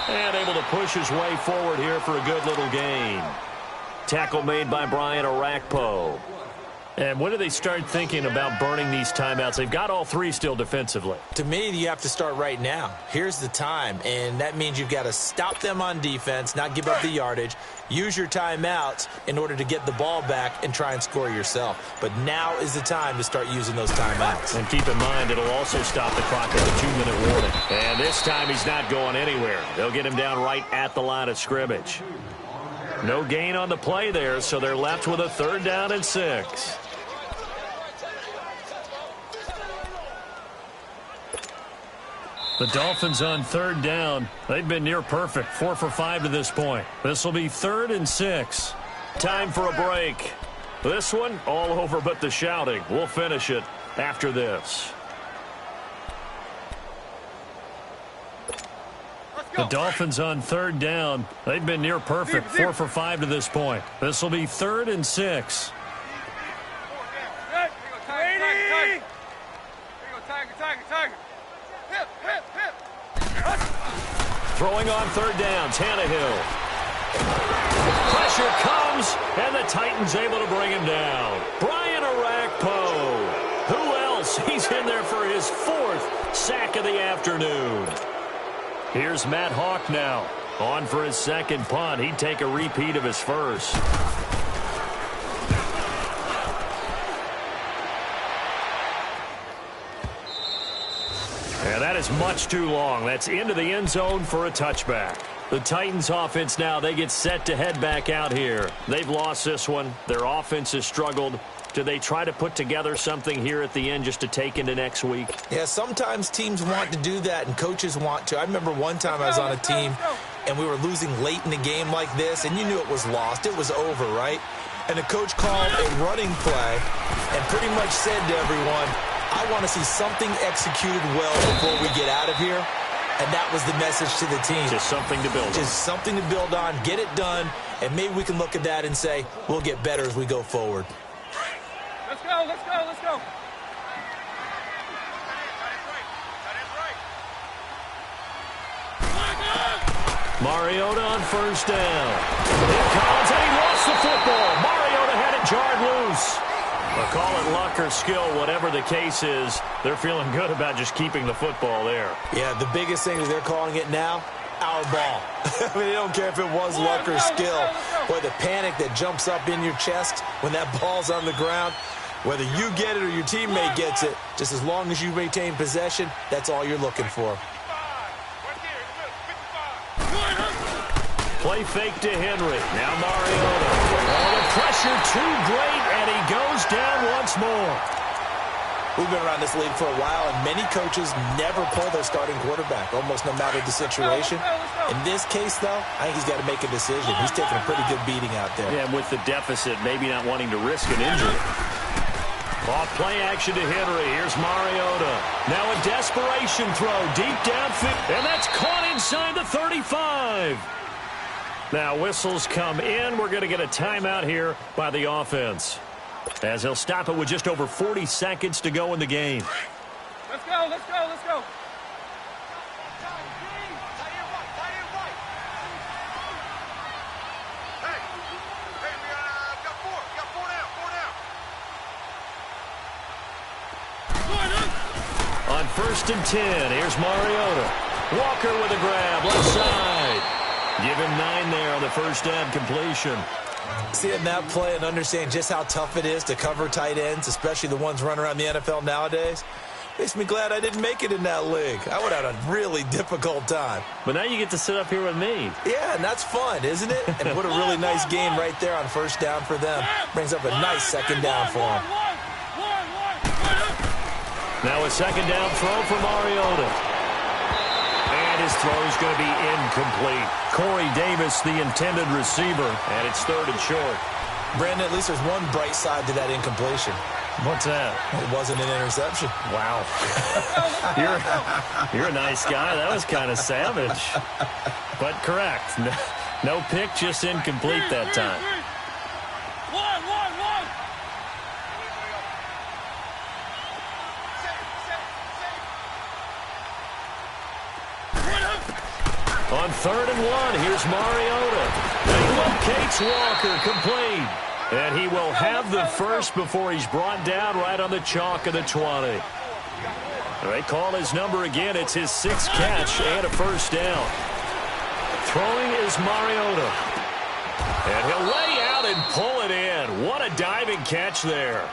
And able to push his way forward here for a good little gain. Tackle made by Brian Orakpo. And when do they start thinking about burning these timeouts? They've got all three still defensively. To me, you have to start right now. Here's the time, and that means you've got to stop them on defense, not give up the yardage, use your timeouts in order to get the ball back and try and score yourself. But now is the time to start using those timeouts. And keep in mind, it'll also stop the clock at the 2-minute warning. And this time he's not going anywhere. They'll get him down right at the line of scrimmage. No gain on the play there, so they're left with a 3rd down and 6. The Dolphins on 3rd down. They've been near perfect, 4 for 5 to this point. This will be 3rd and 6. Time for a break. This one, all over but the shouting. We'll finish it after this. The Dolphins on 3rd down. They've been near perfect, 4 for 5 to this point. This will be 3rd and 6. Throwing on 3rd down, Tannehill. Pressure comes, and the Titans able to bring him down. Brian Orakpo. Who else? He's in there for his 4th sack of the afternoon. Here's Matt Hawk now. On for his 2nd punt. He'd take a repeat of his 1st. And that is much too long. That's into the end zone for a touchback. The Titans offense now, they get set to head back out here. They've lost this one. Their offense has struggled. Do they try to put together something here at the end just to take into next week? Yeah, sometimes teams want to do that and coaches want to. I remember one time I was on a team and we were losing late in the game like this, and you knew it was lost. It was over, right? And the coach called a running play and pretty much said to everyone, I want to see something executed well before we get out of here. And that was the message to the team. Just something to build on. Just something to build on, get it done, and maybe we can look at that and say, we'll get better as we go forward. Let's go, let's go, let's go. Mariota on 1st down. Here comes, and he lost the football. Mariota had it jarred loose. Or call it luck or skill, whatever the case is, they're feeling good about just keeping the football there. Yeah, the biggest thing is they're calling it now, our ball. I mean, they don't care if it was luck or skill. Boy, the panic that jumps up in your chest when that ball's on the ground, whether you get it or your teammate gets it, just as long as you maintain possession, that's all you're looking for. Play fake to Henry. Now Mariota. Oh, the pressure too great, and he goes down once more. We've been around this league for a while, and many coaches never pull their starting quarterback, almost no matter the situation. In this case, though, I think he's got to make a decision. He's taking a pretty good beating out there. Yeah, and with the deficit, maybe not wanting to risk an injury. Off play action to Henry. Here's Mariota. Now a desperation throw deep downfield, and that's caught inside the 35. Now whistles come in. We're going to get a timeout here by the offense, as they'll stop it with just over 40 seconds to go in the game. Let's go, let's go, let's go. On 1st and 10, here's Mariota. Walker with a grab, left side. Give him 9 there on the 1st down completion. Seeing that play and understand just how tough it is to cover tight ends, especially the ones running around the NFL nowadays, makes me glad I didn't make it in that league. I would have had a really difficult time. But now you get to sit up here with me. Yeah, and that's fun, isn't it? And put a really nice game right there on 1st down for them. Brings up a nice 2nd down for them. Now a 2nd down throw for Mariota. throw is going to be incomplete. Corey Davis, the intended receiver, and it's 3rd and short. Brandon, at least there's one bright side to that incompletion. What's that? It wasn't an interception. Wow. You're a nice guy. That was kind of savage. But correct. No pick, just incomplete that time. One. On 3rd and 1, here's Mariota. He locates Walker, complete. And he will have the first before he's brought down right on the chalk of the 20. They call his number again. It's his 6th catch and a first down. Throwing is Mariota. And he'll lay out and pull it in. What a diving catch there.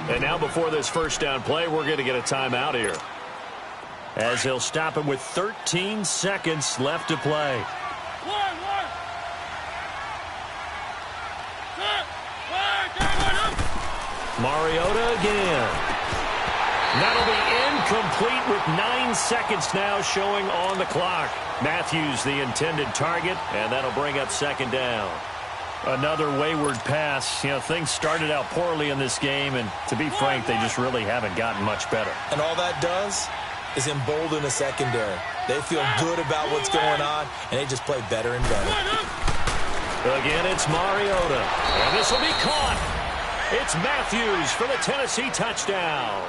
And now before this first down play, we're going to get a timeout here, as he'll stop him with 13 seconds left to play. Mariota again. That'll be incomplete with 9 seconds now showing on the clock. Matthews the intended target, and that'll bring up 2nd down. Another wayward pass. You know, things started out poorly in this game, and to be frank, they just really haven't gotten much better. And all that does is embolden a secondary. They feel good about what's going on, and they just play better and better. Again, it's Mariota, and this will be caught. It's Matthews for the Tennessee touchdown.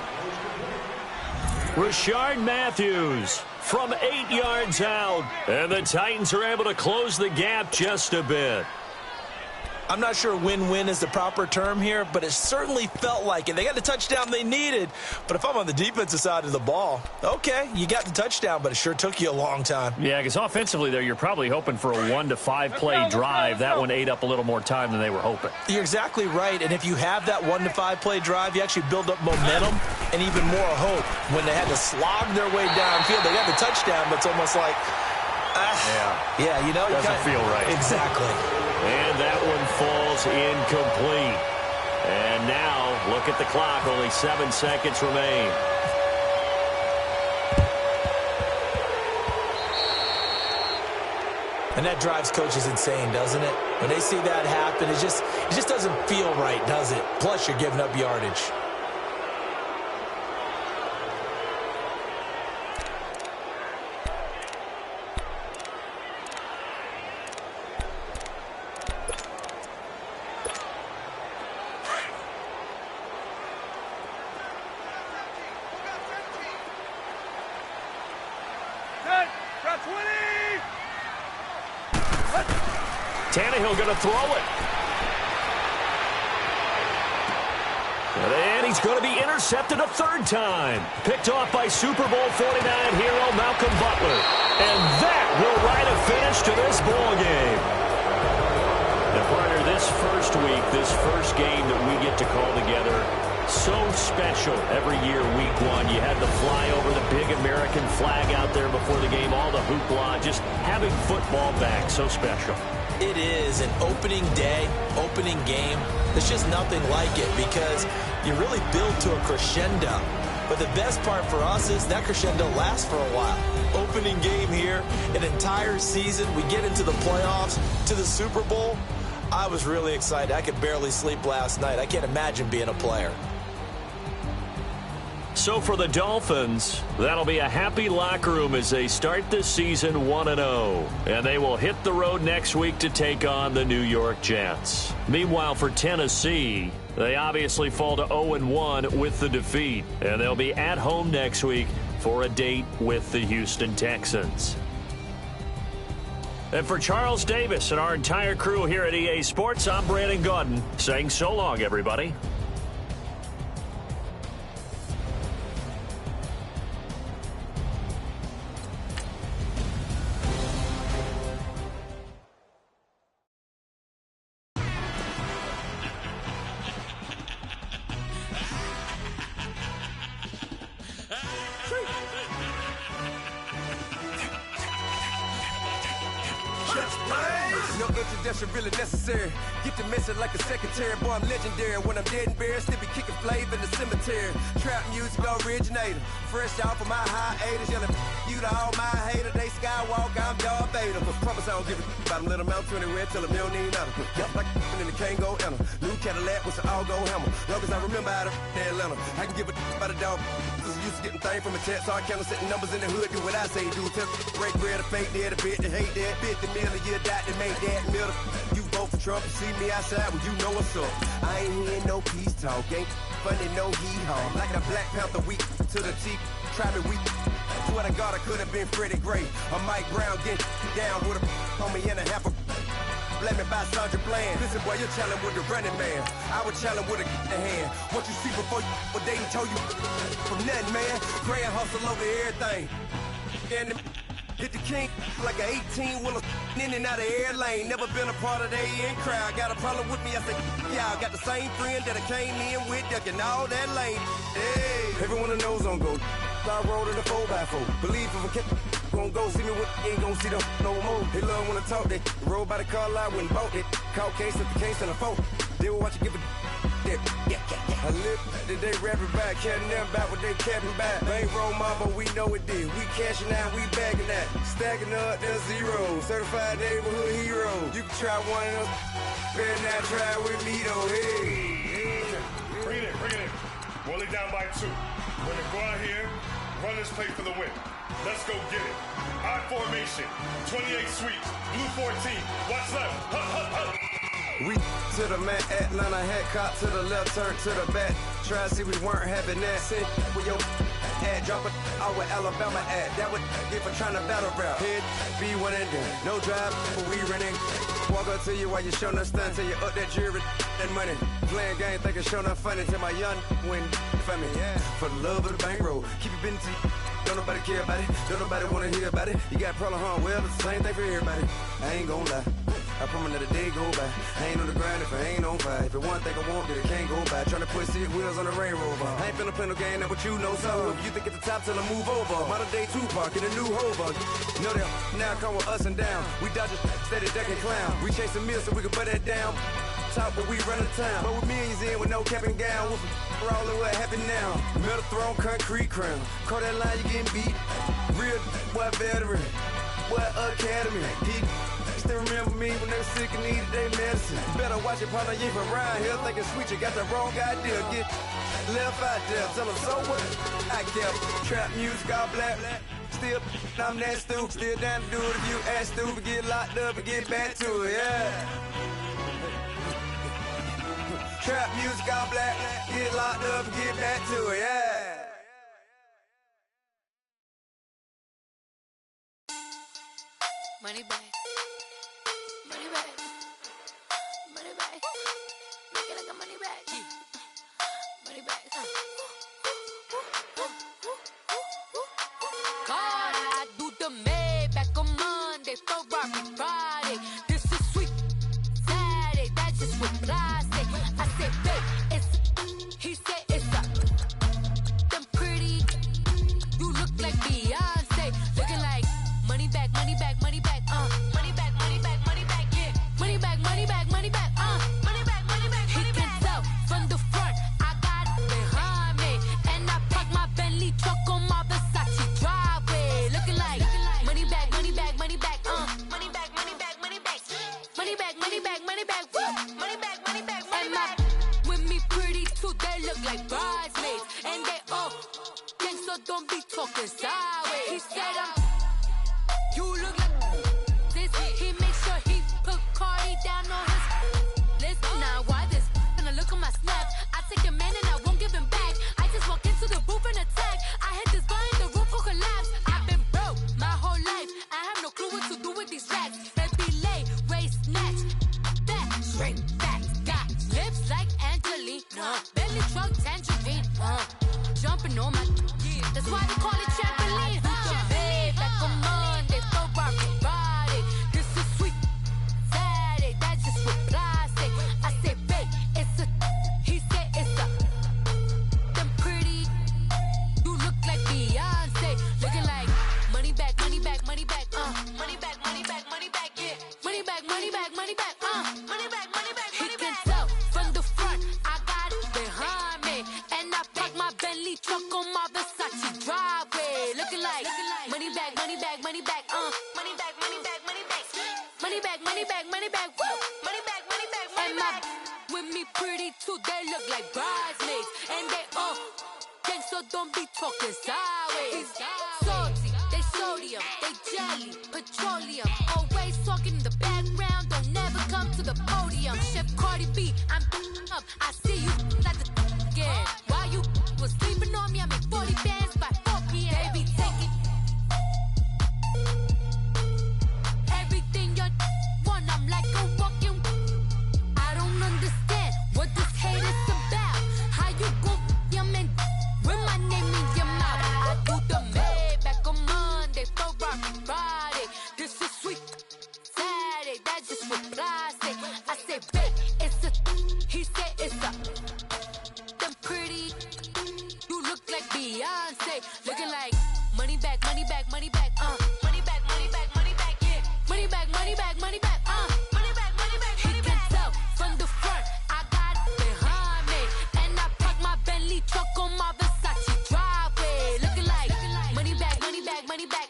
Rashard Matthews from 8 yards out, and the Titans are able to close the gap just a bit. I'm not sure win-win is the proper term here, but it certainly felt like it. They got the touchdown they needed, but if I'm on the defensive side of the ball, okay, you got the touchdown, but it sure took you a long time. Yeah, because offensively there, you're probably hoping for a 1 to 5 play drive. That one ate up a little more time than they were hoping. You're exactly right, and if you have that 1 to 5 play drive, you actually build up momentum and even more hope. When they had to slog their way downfield, they got the touchdown, but it's almost like, yeah, you know, doesn't feel right. Exactly. And that one falls incomplete. And now, look at the clock. Only 7 seconds remain. And that drives coaches insane, doesn't it? When they see that happen, it just doesn't feel right, does it? Plus, you're giving up yardage. Tannehill going to throw it. And he's going to be intercepted a 3rd time. Picked off by Super Bowl 49 hero Malcolm Butler. And that will write a finish to this ball game. And partner, this first week, this first game that we get to call together, so special every year, week 1. You had the fly over the big American flag out there before the game, all the hoopla, just having football back, so special. It is an opening day, opening game. There's just nothing like it because you really build to a crescendo. But the best part for us is that crescendo lasts for a while. Opening game here, an entire season. We get into the playoffs, to the Super Bowl. I was really excited. I could barely sleep last night. I can't imagine being a player. So for the Dolphins, that'll be a happy locker room as they start this season 1-0. And they will hit the road next week to take on the New York Jets. Meanwhile, for Tennessee, they obviously fall to 0-1 with the defeat. And they'll be at home next week for a date with the Houston Texans. And for Charles Davis and our entire crew here at EA Sports, I'm Brandon Gaudin saying so long, everybody. No introduction really necessary. Get the message like a secretary. Boy, I'm legendary. When I'm dead and buried, still be kicking flavor in the cemetery. Trap music originator. Fresh off of my hiatus. Yelling you to all my haters. They skywalk, I'm Darth Vader. But promise I don't give a about them. Let them out to anywhere. Tell them you don't need nothing. Yup, like and the can't go enter. New Cadillac with an all-go hammer. Long as I remember how to Atlanta. I can give a about a dog. Used to getting things from a text. Hard counter setting numbers in the hood. Do what I say do. Tell break bread, a fake dead, a bit to hate that. 50 million, you die to make that middle. You vote for Trump, you see me outside, well, you know what's up. I ain't hearing no peace talk, ain't funny, no hee-haw. Like the Black Panther week to the teeth, try me weak. Swear to God, I could have been Freddie Gray. Or Mike Brown getting down with a homie and a half a blame me by Sandra Bland. Listen, boy, you're challenging with the running man. I was challenging with a hand. What you see before you, what they didn't tell you from nothing, man. Grand hustle over everything. And hit the king like an 18-wheeler in and out of air lane. Never been a part of the in crowd. Got a problem with me, I said, y'all got the same friend that I came in with, ducking all that lane. Hey, everyone knows on go. I rolled in a 4x4. Believe if a kid gon' go see me with ain't gon' see them no more. They love when I talk, they roll by the car lot when bought it. Call case at the case and a phone. They will watch you give a dip. I live that they rapping back, caring them back what they capping back. Ain't roll mama, we know it did. We cashing out, we bagging that. Stacking up, there's zero. Certified neighborhood hero. You can try one of those, better not try with me though. Hey. Bring it in. Roll it down by 2. We're gonna go out here, run this play for the win. Let's go get it. I formation, 28 sweeps, blue 14. Watch left. Hup. We to the man, Atlanta hat cop to the left, turn to the back. Try to see we weren't having that. Send with your ad, drop it out with Alabama ad. That would get for trying to battle rap. Head, be one and done. No drive, but we running. Walk up to you while you showing us stun till you up that jewelry and money. Playing game, thinking showing up funny till my young win for me. Yeah. For the love of the bankroll, keep it business. Don't nobody care about it. Don't nobody wanna hear about it. You got problem, huh? Well, it's the same thing for everybody. I ain't gon' lie. I promise that a day go by. I ain't on the grind if I ain't on fire. If it one thing I want, then it can't go by. Tryna put 6 wheels on the Range Rover. I ain't finna play no game, that what you know. So if you think at the top till I move over. Modern day Tupac in a new Hova. Know that now come with us and down. We dodge it, steady ducking clown. We chasing meals so we can put that down. Top, but we run the town. But with millions in with no cap and gown. We're all in what happened now. Metal throne, concrete crown. Call that line, you getting beat. Real, what veteran. What academy. He still remember me when they were sick and needed their medicine. Better watch it, partner, you ain't from around here thinking sweet, you got the wrong idea. Get left out there, tell them so what? I kept trap music all black. Still, I'm that stupid. Still down to do it if you act stupid. Get locked up and get back to it, yeah. Trap music all black. Get locked up and get back to it, yeah. Money back. Money back. Money back. Make it like a money back. Money back. God, I do the Maybach on Monday, Ferrari Friday. This is sweet Saturday, that's just what I say. I said, babe, it's, he said it's a, them pretty, you look like Beyonce, looking like money back, money back, money back, money back, money back, money back, yeah, money back, money back, money back, money back, money back, he can tell from the front, I got it behind me, and I park my Bentley truck on my Versace driveway, looking like money back, money back, money back, money back, money back, money back, money back, money back, money back, money back, money back, money back, with me pretty too, they look like bridesmaids, and they all gang, so don't be talking sideways. He said you look like this. He make sure he put Cardi down on his list. Now why this? When I look on my snap, I take a man and I won't give him back. I just walk into the booth and attack. I hit this bar and the roof will collapse. I've been broke my whole life. I have no clue what to do with these racks. Baby lay, waist snatch, back, straight back. Got lips like Angelina, belly truck tangerine. Jumping on my, that's why they call it trampoline. Back on Monday, Ferrari Friday. This is sweet Saturday, that's just what I say. I say, babe, it's a, he said it's a, them pretty, you look like Beyonce, looking like money back, money back, money back, money back, money back, money back, yeah, money back, woo. Money back, money back. With me pretty too, they look like bridesmaids. And they all gang, so don't be talking sideways. Salty, they sodium, they jelly, petroleum. Always talking in the background, don't never come to the podium. Chef Cardi B, I'm up, I see you at the again. While you was sleeping on me, I make 40 bands by 4 p.m. Baby, take it. Everything you want, I'm like a walking. I don't understand what this hate is about. How you go your man with my name in your mouth? I do the Maybach on Monday, Ferrari Friday. This is sweet Saturday, that's just what I say. I say, babe, it's a. He said it's a. Them pretty. You look like Beyonce, looking like money back, money back, money back, money back, money back, money back, yeah. Money back, money back, money back, money back, money back, money back. He can tell from the front, I got it behind me, and I park my Bentley truck on my Versace driveway, looking like money back, money back, money back,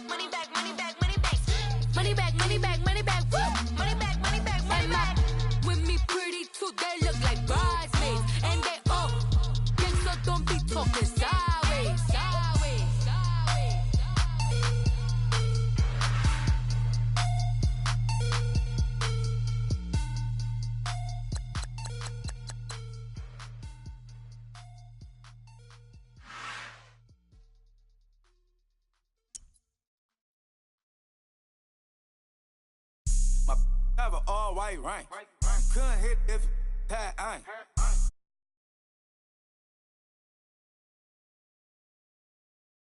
money back, money back, money back, money back, money back, money back, woo. Money back, money back, money back. With me pretty too, they look like bridesmaids, and they all gang, so don't be talking sideways, sideways, sideways. My have an all white rank. Couldn't hit if it had ain't.